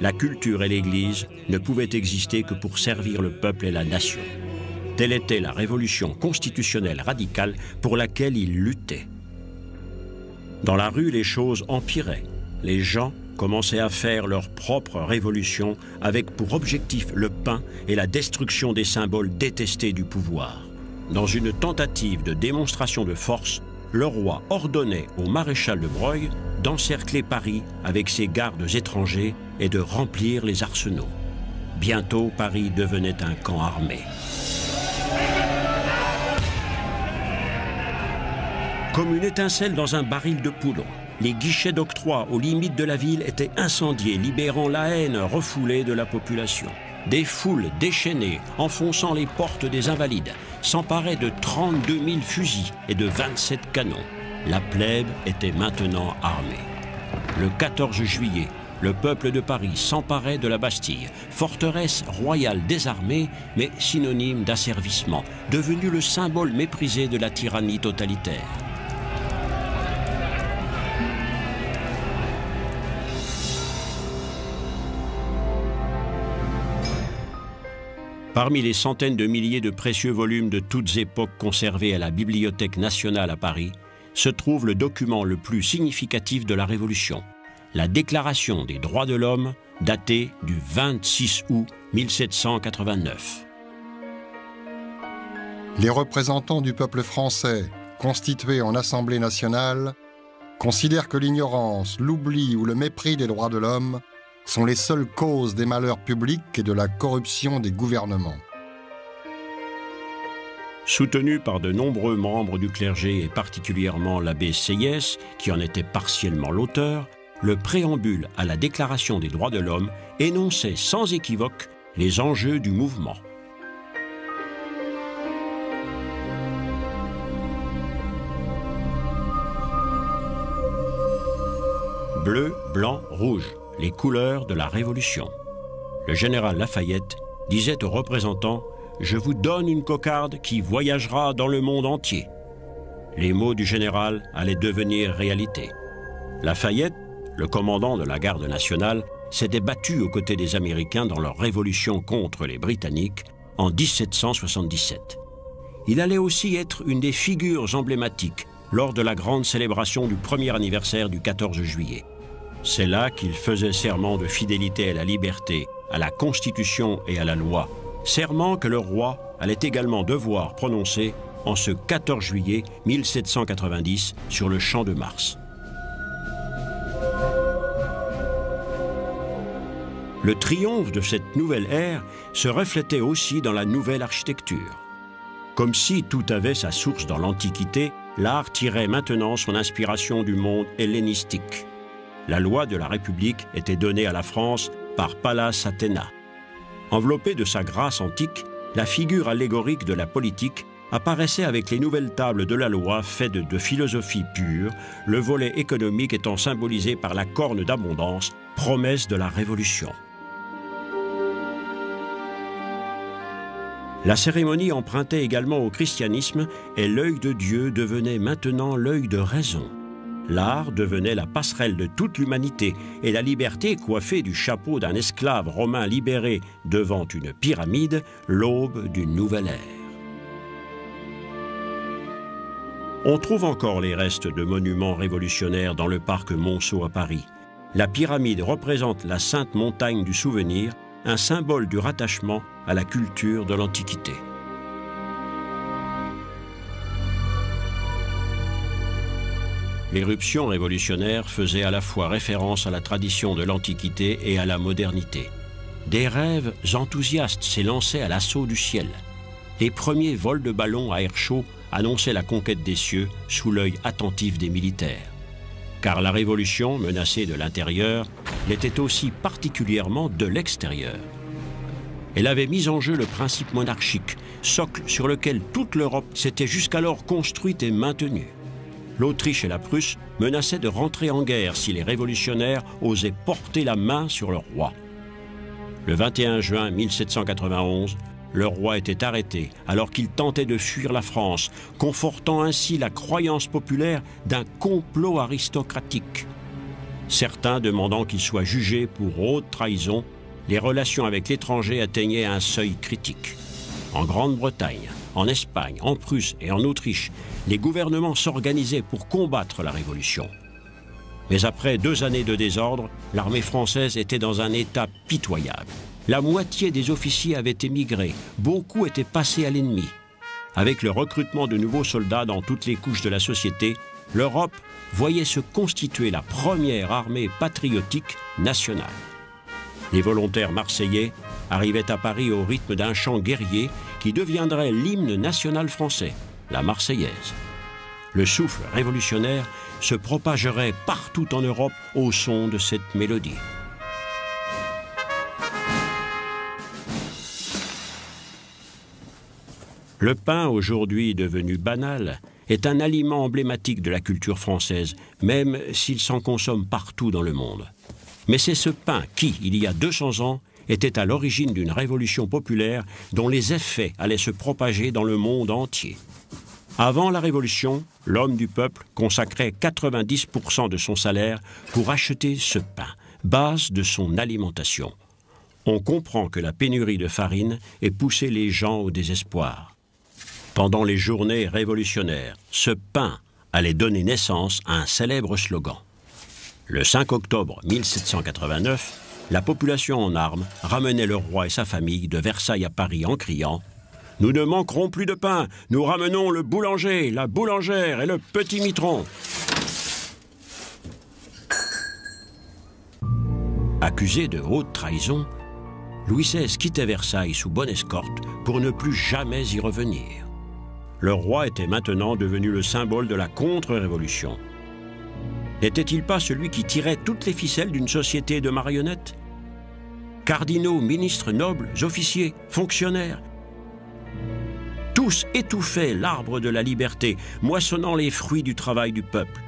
La culture et l'Église ne pouvaient exister que pour servir le peuple et la nation. Telle était la révolution constitutionnelle radicale pour laquelle il luttait. Dans la rue, les choses empiraient. Les gens commençaient à faire leur propre révolution avec pour objectif le pain et la destruction des symboles détestés du pouvoir. Dans une tentative de démonstration de force, le roi ordonnait au maréchal de Broglie d'encercler Paris avec ses gardes étrangers et de remplir les arsenaux. Bientôt, Paris devenait un camp armé. Comme une étincelle dans un baril de poudre, les guichets d'octroi aux limites de la ville étaient incendiés, libérant la haine refoulée de la population. Des foules déchaînées, enfonçant les portes des Invalides, s'emparaient de 32 000 fusils et de 27 canons. La plèbe était maintenant armée. Le 14 juillet, le peuple de Paris s'emparait de la Bastille, forteresse royale désarmée, mais synonyme d'asservissement, devenue le symbole méprisé de la tyrannie totalitaire. Parmi les centaines de milliers de précieux volumes de toutes époques conservés à la Bibliothèque nationale à Paris, se trouve le document le plus significatif de la Révolution, la Déclaration des droits de l'homme, datée du 26 août 1789. les représentants du peuple français, constitués en Assemblée nationale, considèrent que l'ignorance, l'oubli ou le mépris des droits de l'homme sont les seules causes des malheurs publics et de la corruption des gouvernements. Soutenu par de nombreux membres du clergé et particulièrement l'abbé Sieyès, qui en était partiellement l'auteur, le préambule à la Déclaration des droits de l'homme énonçait sans équivoque les enjeux du mouvement. Bleu, blanc, rouge, les couleurs de la Révolution. Le général Lafayette disait aux représentants « Je vous donne une cocarde qui voyagera dans le monde entier ». Les mots du général allaient devenir réalité. Lafayette, le commandant de la garde nationale, s'était battu aux côtés des Américains dans leur révolution contre les Britanniques en 1777. Il allait aussi être une des figures emblématiques lors de la grande célébration du premier anniversaire du 14 juillet. C'est là qu'il faisait serment de fidélité à la liberté, à la Constitution et à la loi, serment que le roi allait également devoir prononcer en ce 14 juillet 1790 sur le Champ de Mars. Le triomphe de cette nouvelle ère se reflétait aussi dans la nouvelle architecture. Comme si tout avait sa source dans l'Antiquité, l'art tirait maintenant son inspiration du monde hellénistique. La loi de la République était donnée à la France par Pallas Athéna. Enveloppée de sa grâce antique, la figure allégorique de la politique apparaissait avec les nouvelles tables de la loi faites de philosophie pure, le volet économique étant symbolisé par la corne d'abondance, promesse de la Révolution. La cérémonie empruntait également au christianisme et l'œil de Dieu devenait maintenant l'œil de raison. L'art devenait la passerelle de toute l'humanité et la liberté, coiffée du chapeau d'un esclave romain libéré devant une pyramide, l'aube d'une nouvelle ère. On trouve encore les restes de monuments révolutionnaires dans le parc Monceau à Paris. La pyramide représente la sainte montagne du souvenir, un symbole du rattachement à la culture de l'Antiquité. L'éruption révolutionnaire faisait à la fois référence à la tradition de l'Antiquité et à la modernité. Des rêves enthousiastes s'élançaient à l'assaut du ciel. Les premiers vols de ballons à air chaud annonçaient la conquête des cieux sous l'œil attentif des militaires. Car la révolution, menacée de l'intérieur, l'était aussi particulièrement de l'extérieur. Elle avait mis en jeu le principe monarchique, socle sur lequel toute l'Europe s'était jusqu'alors construite et maintenue. L'Autriche et la Prusse menaçaient de rentrer en guerre si les révolutionnaires osaient porter la main sur le roi. Le 21 juin 1791, le roi était arrêté alors qu'il tentait de fuir la France, confortant ainsi la croyance populaire d'un complot aristocratique. Certains demandant qu'il soit jugé pour haute trahison, les relations avec l'étranger atteignaient un seuil critique. En Grande-Bretagne, en Espagne, en Prusse et en Autriche, les gouvernements s'organisaient pour combattre la Révolution. Mais après 2 années de désordre, l'armée française était dans un état pitoyable. La moitié des officiers avaient émigré, beaucoup étaient passés à l'ennemi. Avec le recrutement de nouveaux soldats dans toutes les couches de la société, l'Europe voyait se constituer la première armée patriotique nationale. Les volontaires marseillais arrivaient à Paris au rythme d'un chant guerrier qui deviendrait l'hymne national français, la Marseillaise. Le souffle révolutionnaire se propagerait partout en Europe au son de cette mélodie. Le pain, aujourd'hui devenu banal, est un aliment emblématique de la culture française, même s'il s'en consomme partout dans le monde. Mais c'est ce pain qui, il y a 200 ans, était à l'origine d'une révolution populaire dont les effets allaient se propager dans le monde entier. Avant la Révolution, l'homme du peuple consacrait 90% de son salaire pour acheter ce pain, base de son alimentation. On comprend que la pénurie de farine ait poussé les gens au désespoir. Pendant les journées révolutionnaires, ce pain allait donner naissance à un célèbre slogan. Le 5 octobre 1789, la population en armes ramenait le roi et sa famille de Versailles à Paris en criant Nous ne manquerons plus de pain. Nous ramenons le boulanger, la boulangère et le petit mitron. » Accusé de haute trahison, Louis XVI quittait Versailles sous bonne escorte pour ne plus jamais y revenir. Le roi était maintenant devenu le symbole de la contre-révolution. N'était-il pas celui qui tirait toutes les ficelles d'une société de marionnettes? Cardinaux, ministres, nobles, officiers, fonctionnaires, tous étouffaient l'arbre de la liberté, moissonnant les fruits du travail du peuple.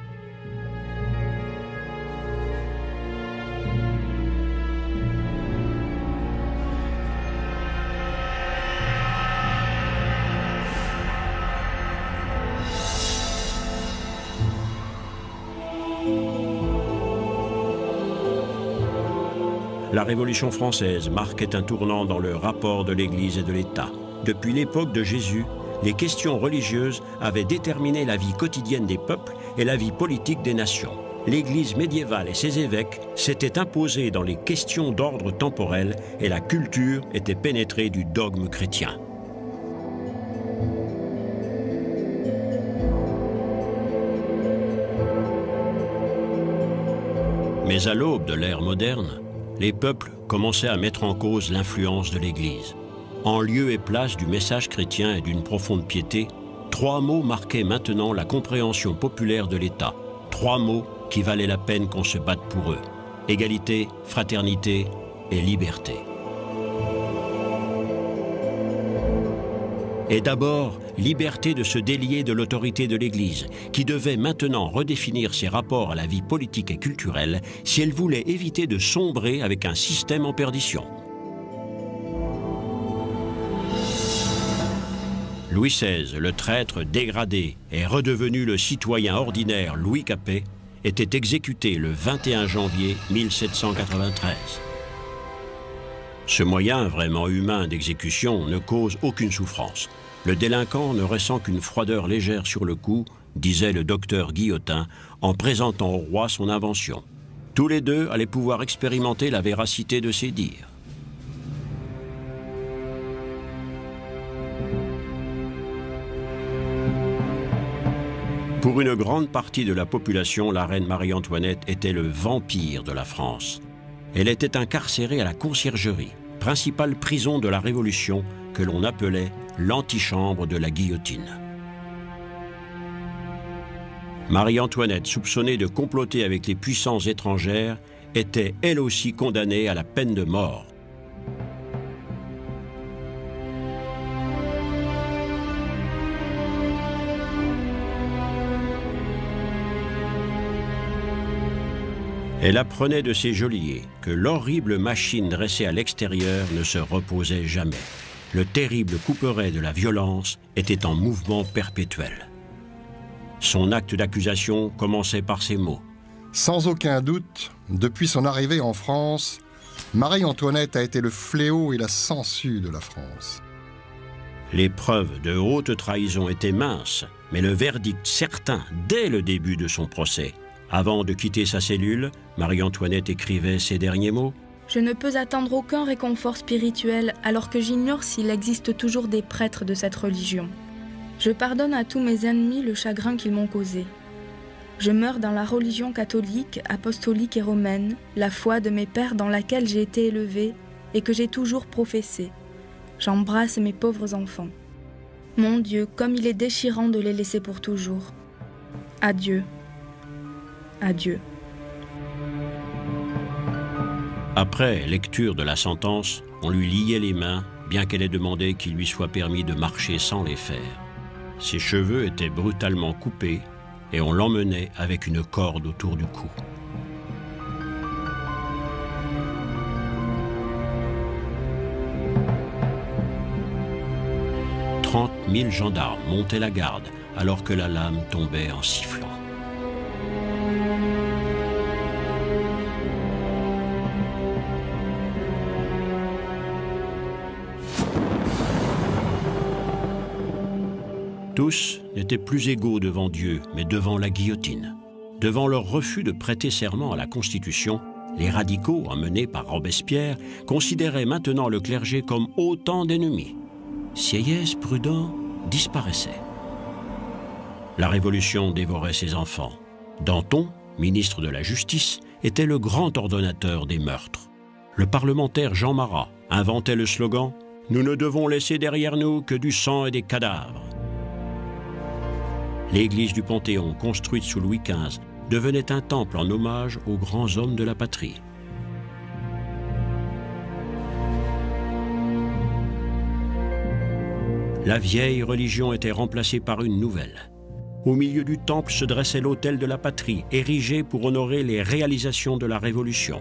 La Révolution française marquait un tournant dans le rapport de l'Église et de l'État. Depuis l'époque de Jésus, les questions religieuses avaient déterminé la vie quotidienne des peuples et la vie politique des nations. L'Église médiévale et ses évêques s'étaient imposés dans les questions d'ordre temporel et la culture était pénétrée du dogme chrétien. Mais à l'aube de l'ère moderne, les peuples commençaient à mettre en cause l'influence de l'Église. En lieu et place du message chrétien et d'une profonde piété, 3 mots marquaient maintenant la compréhension populaire de l'État. 3 mots qui valaient la peine qu'on se batte pour eux. Égalité, fraternité et liberté. Et d'abord, liberté de se délier de l'autorité de l'Église, qui devait maintenant redéfinir ses rapports à la vie politique et culturelle si elle voulait éviter de sombrer avec un système en perdition. Louis XVI, le traître dégradé et redevenu le citoyen ordinaire Louis Capet, était exécuté le 21 janvier 1793. Ce moyen vraiment humain d'exécution ne cause aucune souffrance. Le délinquant ne ressent qu'une froideur légère sur le cou, disait le docteur Guillotin, en présentant au roi son invention. Tous les deux allaient pouvoir expérimenter la véracité de ses dires. Pour une grande partie de la population, la reine Marie-Antoinette était le vampire de la France. Elle était incarcérée à la conciergerie, principale prison de la Révolution que l'on appelait l'antichambre de la guillotine. Marie-Antoinette, soupçonnée de comploter avec les puissances étrangères, était elle aussi condamnée à la peine de mort. Elle apprenait de ses geôliers que l'horrible machine dressée à l'extérieur ne se reposait jamais. Le terrible couperet de la violence était en mouvement perpétuel. Son acte d'accusation commençait par ces mots. Sans aucun doute, depuis son arrivée en France, Marie-Antoinette a été le fléau et la sangsue de la France. Les preuves de haute trahison étaient minces, mais le verdict certain dès le début de son procès. Avant de quitter sa cellule, Marie-Antoinette écrivait ces derniers mots. « Je ne peux attendre aucun réconfort spirituel alors que j'ignore s'il existe toujours des prêtres de cette religion. Je pardonne à tous mes ennemis le chagrin qu'ils m'ont causé. Je meurs dans la religion catholique, apostolique et romaine, la foi de mes pères dans laquelle j'ai été élevée et que j'ai toujours professée. J'embrasse mes pauvres enfants. Mon Dieu, comme il est déchirant de les laisser pour toujours. Adieu. Adieu. » Après lecture de la sentence, on lui liait les mains, bien qu'elle ait demandé qu'il lui soit permis de marcher sans les faire. Ses cheveux étaient brutalement coupés et on l'emmenait avec une corde autour du cou. « 30 000 gendarmes montaient la garde alors que la lame tombait en sifflant. Tous n'étaient plus égaux devant Dieu, mais devant la guillotine. Devant leur refus de prêter serment à la Constitution, les radicaux, emmenés par Robespierre, considéraient maintenant le clergé comme autant d'ennemis. Sieyès, prudent, disparaissait. La Révolution dévorait ses enfants. Danton, ministre de la Justice, était le grand ordonnateur des meurtres. Le parlementaire Jean Marat inventait le slogan « Nous ne devons laisser derrière nous que du sang et des cadavres ». L'église du Panthéon, construite sous Louis XV, devenait un temple en hommage aux grands hommes de la patrie. La vieille religion était remplacée par une nouvelle. Au milieu du temple se dressait l'autel de la patrie, érigé pour honorer les réalisations de la Révolution.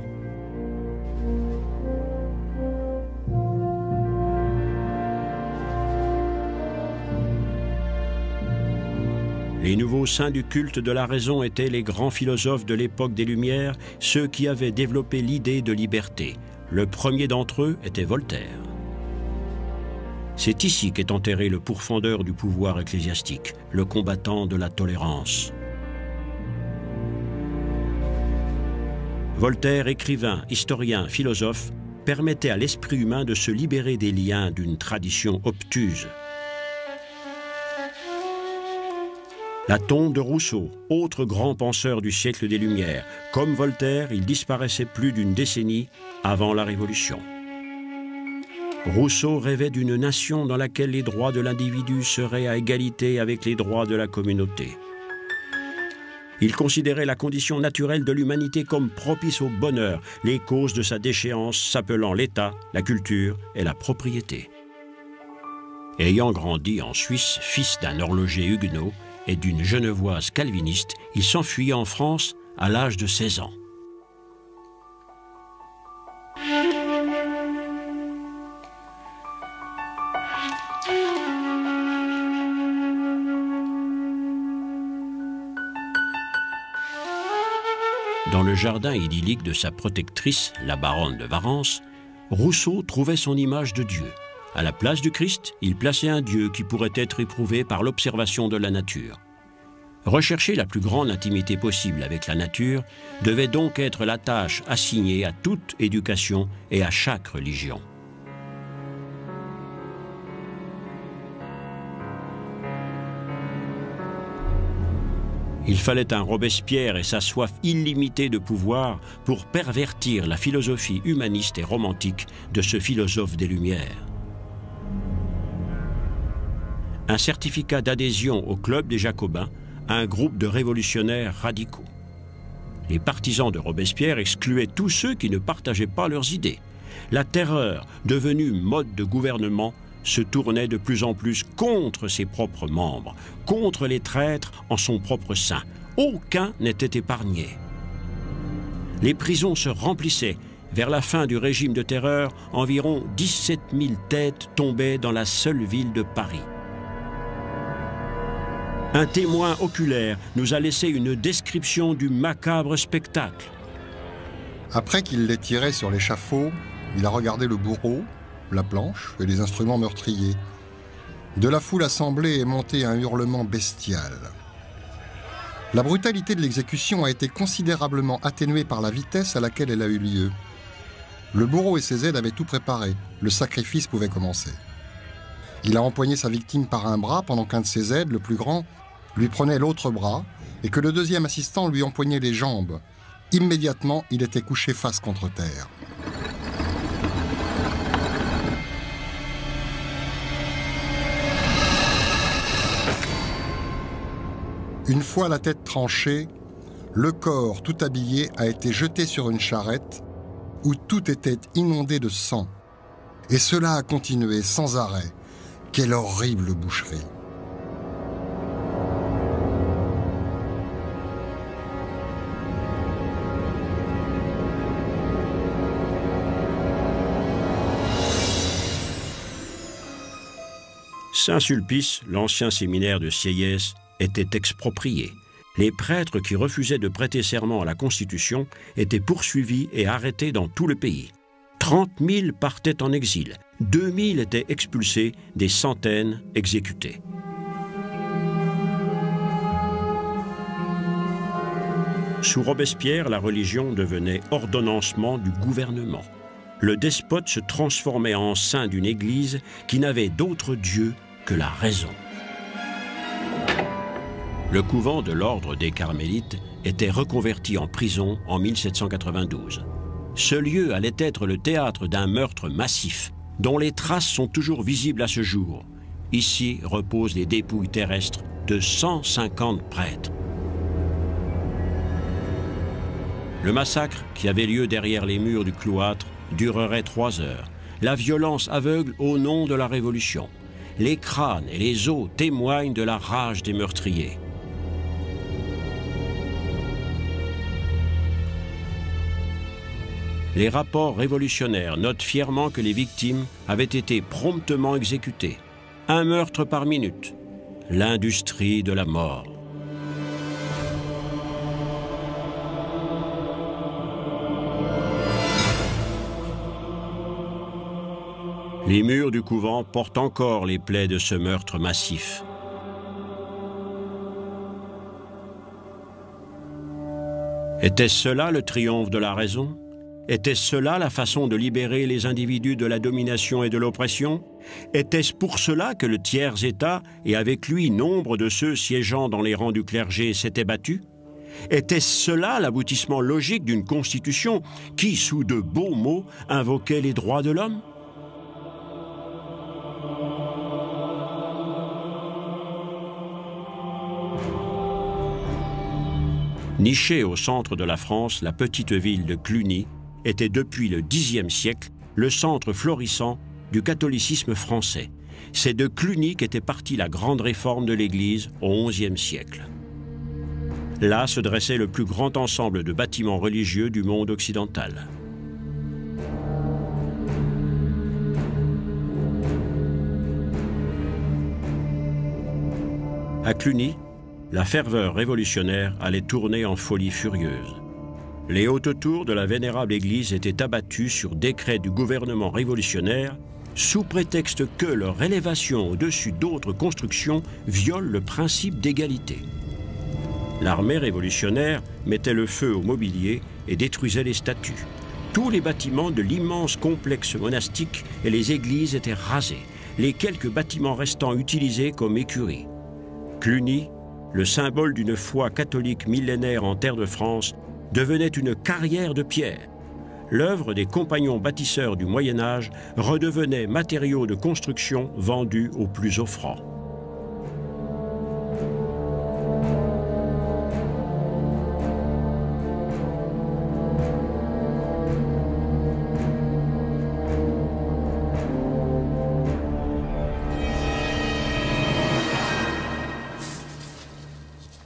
Les nouveaux saints du culte de la raison étaient les grands philosophes de l'époque des Lumières, ceux qui avaient développé l'idée de liberté. Le premier d'entre eux était Voltaire. C'est ici qu'est enterré le pourfendeur du pouvoir ecclésiastique, le combattant de la tolérance. Voltaire, écrivain, historien, philosophe, permettait à l'esprit humain de se libérer des liens d'une tradition obtuse. La tombe de Rousseau, autre grand penseur du siècle des Lumières. Comme Voltaire, il disparaissait plus d'une décennie avant la Révolution. Rousseau rêvait d'une nation dans laquelle les droits de l'individu seraient à égalité avec les droits de la communauté. Il considérait la condition naturelle de l'humanité comme propice au bonheur, les causes de sa déchéance s'appelant l'État, la culture et la propriété. Ayant grandi en Suisse, fils d'un horloger huguenot et d'une genevoise calviniste, il s'enfuit en France à l'âge de 16 ans. Dans le jardin idyllique de sa protectrice, la baronne de Varence, Rousseau trouvait son image de Dieu. À la place du Christ, il plaçait un Dieu qui pourrait être éprouvé par l'observation de la nature. Rechercher la plus grande intimité possible avec la nature devait donc être la tâche assignée à toute éducation et à chaque religion. Il fallait un Robespierre et sa soif illimitée de pouvoir pour pervertir la philosophie humaniste et romantique de ce philosophe des Lumières. Un certificat d'adhésion au club des Jacobins, un groupe de révolutionnaires radicaux. Les partisans de Robespierre excluaient tous ceux qui ne partageaient pas leurs idées. La terreur, devenue mode de gouvernement, se tournait de plus en plus contre ses propres membres, contre les traîtres en son propre sein. Aucun n'était épargné. Les prisons se remplissaient. Vers la fin du régime de terreur, environ 17 000 têtes tombaient dans la seule ville de Paris. Un témoin oculaire nous a laissé une description du macabre spectacle. Après qu'il l'ait tiré sur l'échafaud, il a regardé le bourreau, la planche et les instruments meurtriers. De la foule assemblée est monté un hurlement bestial. La brutalité de l'exécution a été considérablement atténuée par la vitesse à laquelle elle a eu lieu. Le bourreau et ses aides avaient tout préparé. Le sacrifice pouvait commencer. Il a empoigné sa victime par un bras pendant qu'un de ses aides, le plus grand, lui prenait l'autre bras et que le deuxième assistant lui empoignait les jambes. Immédiatement, il était couché face contre terre. Une fois la tête tranchée, le corps tout habillé a été jeté sur une charrette où tout était inondé de sang. Et cela a continué sans arrêt. Quelle horrible boucherie! Saint-Sulpice, l'ancien séminaire de Sieyès, était exproprié. Les prêtres qui refusaient de prêter serment à la Constitution étaient poursuivis et arrêtés dans tout le pays. 30 000 partaient en exil, 2 000 étaient expulsés, des centaines exécutés. Sous Robespierre, la religion devenait ordonnancement du gouvernement. le despote se transformait en saint d'une église qui n'avait d'autre Dieu que la raison. Le couvent de l'ordre des Carmélites était reconverti en prison en 1792. Ce lieu allait être le théâtre d'un meurtre massif, dont les traces sont toujours visibles à ce jour. Ici reposent les dépouilles terrestres de 150 prêtres. Le massacre qui avait lieu derrière les murs du cloître durerait 3 heures. La violence aveugle au nom de la Révolution. Les crânes et les os témoignent de la rage des meurtriers. Les rapports révolutionnaires notent fièrement que les victimes avaient été promptement exécutées. 1 meurtre par minute. L'industrie de la mort. Les murs du couvent portent encore les plaies de ce meurtre massif. Était-ce cela le triomphe de la raison ? Était-ce cela la façon de libérer les individus de la domination et de l'oppression? Était-ce pour cela que le tiers-État, et avec lui nombre de ceux siégeant dans les rangs du clergé, s'étaient battus? Était-ce cela l'aboutissement logique d'une constitution qui, sous de beaux mots, invoquait les droits de l'homme? Nichée au centre de la France, la petite ville de Cluny était depuis le Xe siècle le centre florissant du catholicisme français. C'est de Cluny qu'était partie la grande réforme de l'Église au XIe siècle. Là se dressait le plus grand ensemble de bâtiments religieux du monde occidental. À Cluny, la ferveur révolutionnaire allait tourner en folie furieuse. Les hautes tours de la vénérable église étaient abattues sur décret du gouvernement révolutionnaire sous prétexte que leur élévation au-dessus d'autres constructions viole le principe d'égalité. L'armée révolutionnaire mettait le feu au mobilier et détruisait les statues. Tous les bâtiments de l'immense complexe monastique et les églises étaient rasés, les quelques bâtiments restants utilisés comme écuries. Cluny, le symbole d'une foi catholique millénaire en terre de France, devenait une carrière de pierre. L'œuvre des compagnons bâtisseurs du Moyen-Âge redevenait matériau de construction vendu aux plus offrants.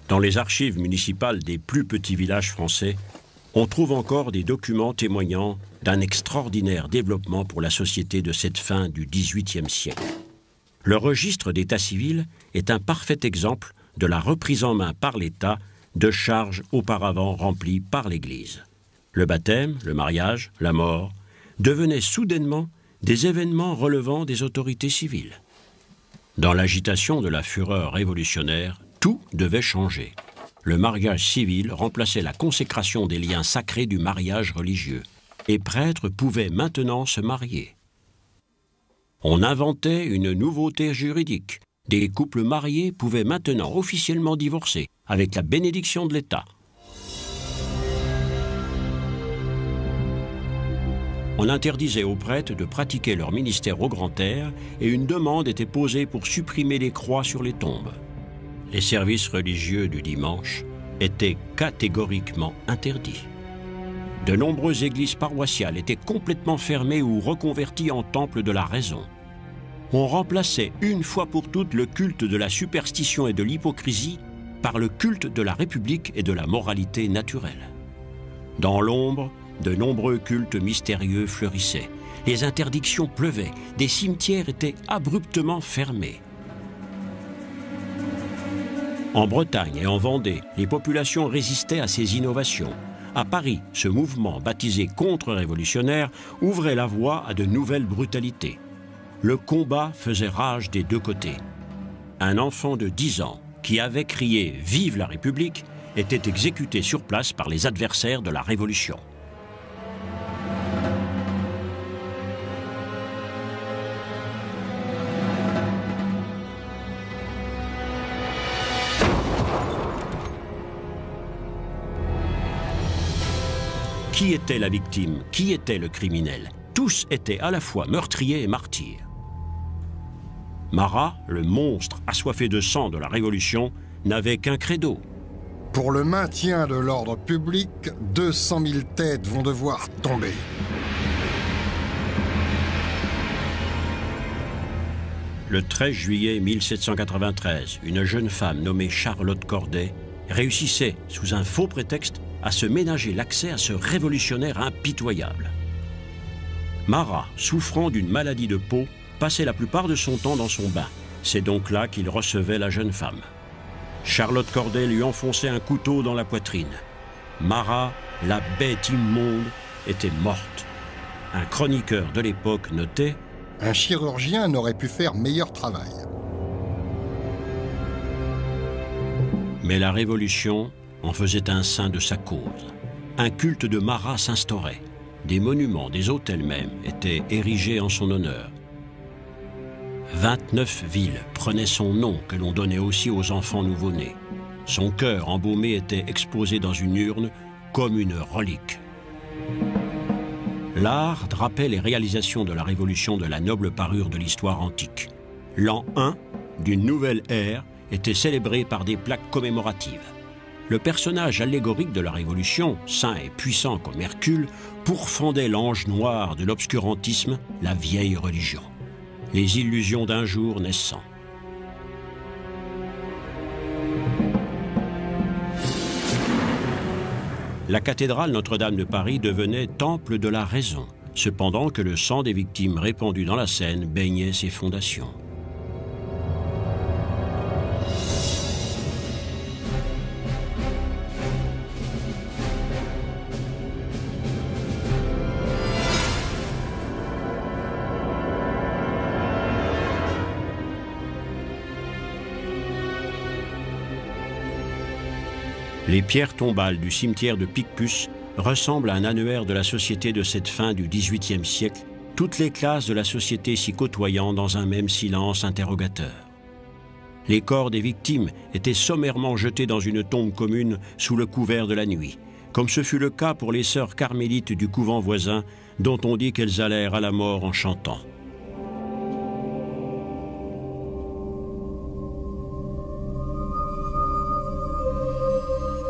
Dans les archives municipales des plus petits villages français, on trouve encore des documents témoignant d'un extraordinaire développement pour la société de cette fin du XVIIIe siècle. Le registre d'état civil est un parfait exemple de la reprise en main par l'État de charges auparavant remplies par l'Église. Le baptême, le mariage, la mort devenaient soudainement des événements relevant des autorités civiles. Dans l'agitation de la fureur révolutionnaire, tout devait changer. Le mariage civil remplaçait la consécration des liens sacrés du mariage religieux. Les prêtres pouvaient maintenant se marier. On inventait une nouveauté juridique. Des couples mariés pouvaient maintenant officiellement divorcer, avec la bénédiction de l'État. On interdisait aux prêtres de pratiquer leur ministère au grand air et une demande était posée pour supprimer les croix sur les tombes. Les services religieux du dimanche étaient catégoriquement interdits. De nombreuses églises paroissiales étaient complètement fermées ou reconverties en temples de la raison. On remplaçait une fois pour toutes le culte de la superstition et de l'hypocrisie par le culte de la République et de la moralité naturelle. Dans l'ombre, de nombreux cultes mystérieux fleurissaient. Les interdictions pleuvaient, des cimetières étaient abruptement fermés. En Bretagne et en Vendée, les populations résistaient à ces innovations. À Paris, ce mouvement, baptisé contre-révolutionnaire, ouvrait la voie à de nouvelles brutalités. Le combat faisait rage des deux côtés. Un enfant de 10 ans, qui avait crié « Vive la République !» était exécuté sur place par les adversaires de la Révolution. Qui était la victime? Qui était le criminel? Tous étaient à la fois meurtriers et martyrs. Marat, le monstre assoiffé de sang de la Révolution, n'avait qu'un credo. Pour le maintien de l'ordre public, 200 000 têtes vont devoir tomber. Le 13 juillet 1793, une jeune femme nommée Charlotte Corday réussissait, sous un faux prétexte, à se ménager l'accès à ce révolutionnaire impitoyable. Marat, souffrant d'une maladie de peau, passait la plupart de son temps dans son bain. C'est donc là qu'il recevait la jeune femme. Charlotte Corday lui enfonçait un couteau dans la poitrine. Marat, la bête immonde, était morte. Un chroniqueur de l'époque notait: un chirurgien n'aurait pu faire meilleur travail. Mais la Révolution en faisait un saint de sa cause. Un culte de Marat s'instaurait. Des monuments, des hôtels même, étaient érigés en son honneur. 29 villes prenaient son nom, que l'on donnait aussi aux enfants nouveau-nés. Son cœur embaumé était exposé dans une urne comme une relique. L'art drapait les réalisations de la Révolution de la noble parure de l'histoire antique. L'an 1 d'une nouvelle ère était célébré par des plaques commémoratives. Le personnage allégorique de la Révolution, saint et puissant comme Hercule, pourfendait l'ange noir de l'obscurantisme, la vieille religion. Les illusions d'un jour naissant. La cathédrale Notre-Dame de Paris devenait temple de la raison, cependant que le sang des victimes répandu dans la Seine baignait ses fondations. Les pierres tombales du cimetière de Picpus ressemblent à un annuaire de la société de cette fin du XVIIIe siècle, toutes les classes de la société s'y côtoyant dans un même silence interrogateur. Les corps des victimes étaient sommairement jetés dans une tombe commune sous le couvert de la nuit, comme ce fut le cas pour les sœurs carmélites du couvent voisin, dont on dit qu'elles allèrent à la mort en chantant.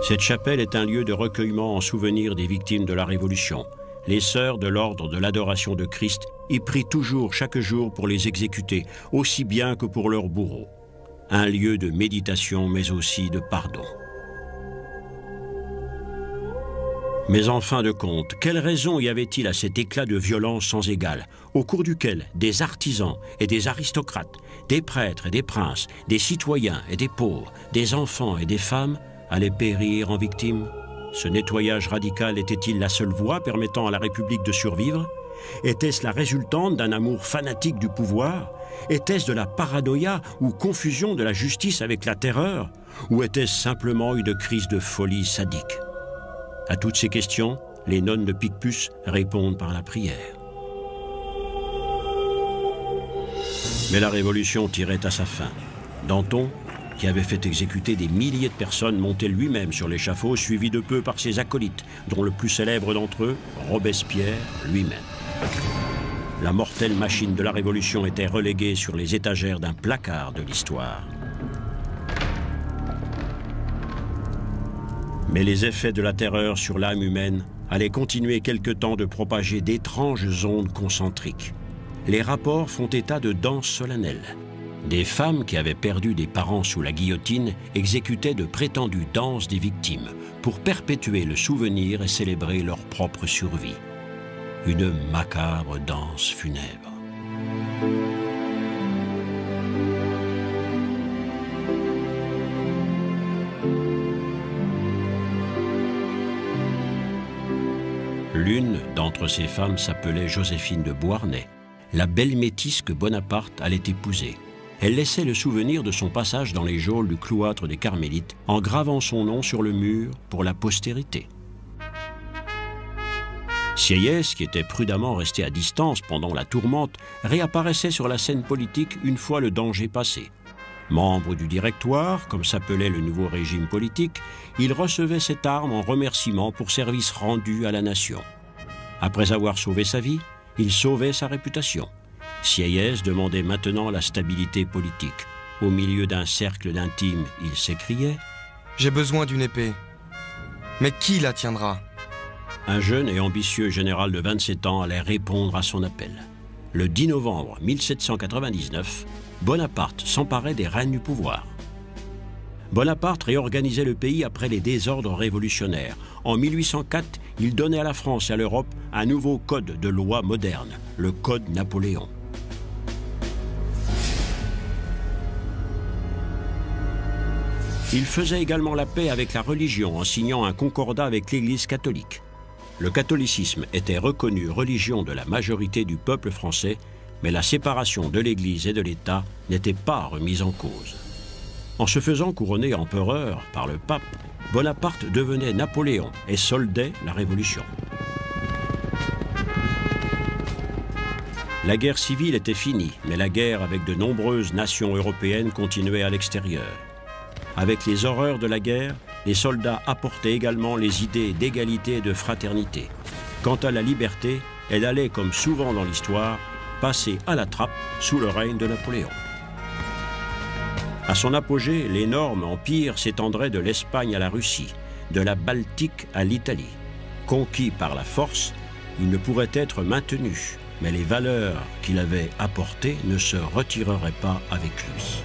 Cette chapelle est un lieu de recueillement en souvenir des victimes de la Révolution. Les sœurs de l'ordre de l'adoration de Christ y prient toujours chaque jour pour les exécuter, aussi bien que pour leurs bourreaux. Un lieu de méditation, mais aussi de pardon. Mais en fin de compte, quelle raison y avait-il à cet éclat de violence sans égal, au cours duquel des artisans et des aristocrates, des prêtres et des princes, des citoyens et des pauvres, des enfants et des femmes allaient périr en victimes? Ce nettoyage radical était-il la seule voie permettant à la République de survivre? Était-ce la résultante d'un amour fanatique du pouvoir? Était-ce de la paranoïa ou confusion de la justice avec la terreur? Ou était-ce simplement une crise de folie sadique? À toutes ces questions, les nonnes de Picpus répondent par la prière. Mais la Révolution tirait à sa fin. Danton, qui avait fait exécuter des milliers de personnes, montait lui-même sur l'échafaud, suivi de peu par ses acolytes, dont le plus célèbre d'entre eux, Robespierre lui-même. La mortelle machine de la Révolution était reléguée sur les étagères d'un placard de l'histoire. Mais les effets de la terreur sur l'âme humaine allaient continuer quelque temps de propager d'étranges ondes concentriques. Les rapports font état de danses solennelles. Des femmes qui avaient perdu des parents sous la guillotine exécutaient de prétendues danses des victimes pour perpétuer le souvenir et célébrer leur propre survie. Une macabre danse funèbre. L'une d'entre ces femmes s'appelait Joséphine de Beauharnais, la belle métisse que Bonaparte allait épouser. Elle laissait le souvenir de son passage dans les geôles du cloître des Carmélites en gravant son nom sur le mur pour la postérité. Sieyès, qui était prudemment resté à distance pendant la tourmente, réapparaissait sur la scène politique une fois le danger passé. Membre du Directoire, comme s'appelait le nouveau régime politique, il recevait cette arme en remerciement pour services rendus à la nation. Après avoir sauvé sa vie, il sauvait sa réputation. Sieyès demandait maintenant la stabilité politique. Au milieu d'un cercle d'intimes, il s'écriait « J'ai besoin d'une épée. Mais qui la tiendra ?» Un jeune et ambitieux général de 27 ans allait répondre à son appel. Le 10 novembre 1799, Bonaparte s'emparait des rênes du pouvoir. Bonaparte réorganisait le pays après les désordres révolutionnaires. En 1804, il donnait à la France et à l'Europe un nouveau code de loi moderne, le Code Napoléon. Il faisait également la paix avec la religion en signant un concordat avec l'Église catholique. Le catholicisme était reconnu religion de la majorité du peuple français, mais la séparation de l'Église et de l'État n'était pas remise en cause. En se faisant couronner empereur par le pape, Bonaparte devenait Napoléon et soldait la Révolution. La guerre civile était finie, mais la guerre avec de nombreuses nations européennes continuait à l'extérieur. Avec les horreurs de la guerre, les soldats apportaient également les idées d'égalité et de fraternité. Quant à la liberté, elle allait, comme souvent dans l'histoire, passer à la trappe sous le règne de Napoléon. À son apogée, l'énorme empire s'étendrait de l'Espagne à la Russie, de la Baltique à l'Italie. Conquis par la force, il ne pourrait être maintenu, mais les valeurs qu'il avait apportées ne se retireraient pas avec lui.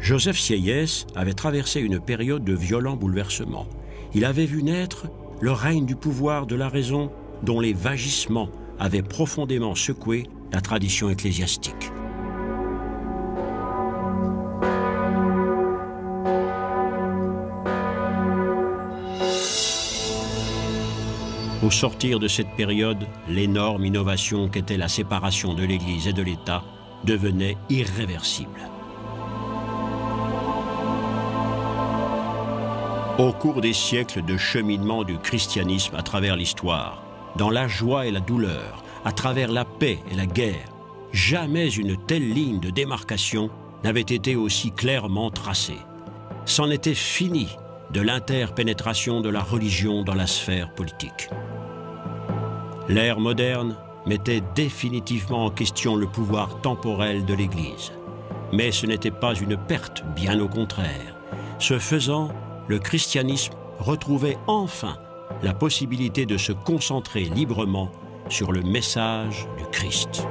Joseph Sieyès avait traversé une période de violents bouleversements. Il avait vu naître le règne du pouvoir de la raison dont les vagissements avaient profondément secoué la tradition ecclésiastique. Au sortir de cette période, l'énorme innovation qu'était la séparation de l'Église et de l'État devenait irréversible. Au cours des siècles de cheminement du christianisme à travers l'histoire, dans la joie et la douleur, à travers la paix et la guerre, jamais une telle ligne de démarcation n'avait été aussi clairement tracée. C'en était fini de l'interpénétration de la religion dans la sphère politique. L'ère moderne mettait définitivement en question le pouvoir temporel de l'Église. Mais ce n'était pas une perte, bien au contraire. Ce faisant, le christianisme retrouvait enfin la possibilité de se concentrer librement sur le message du Christ.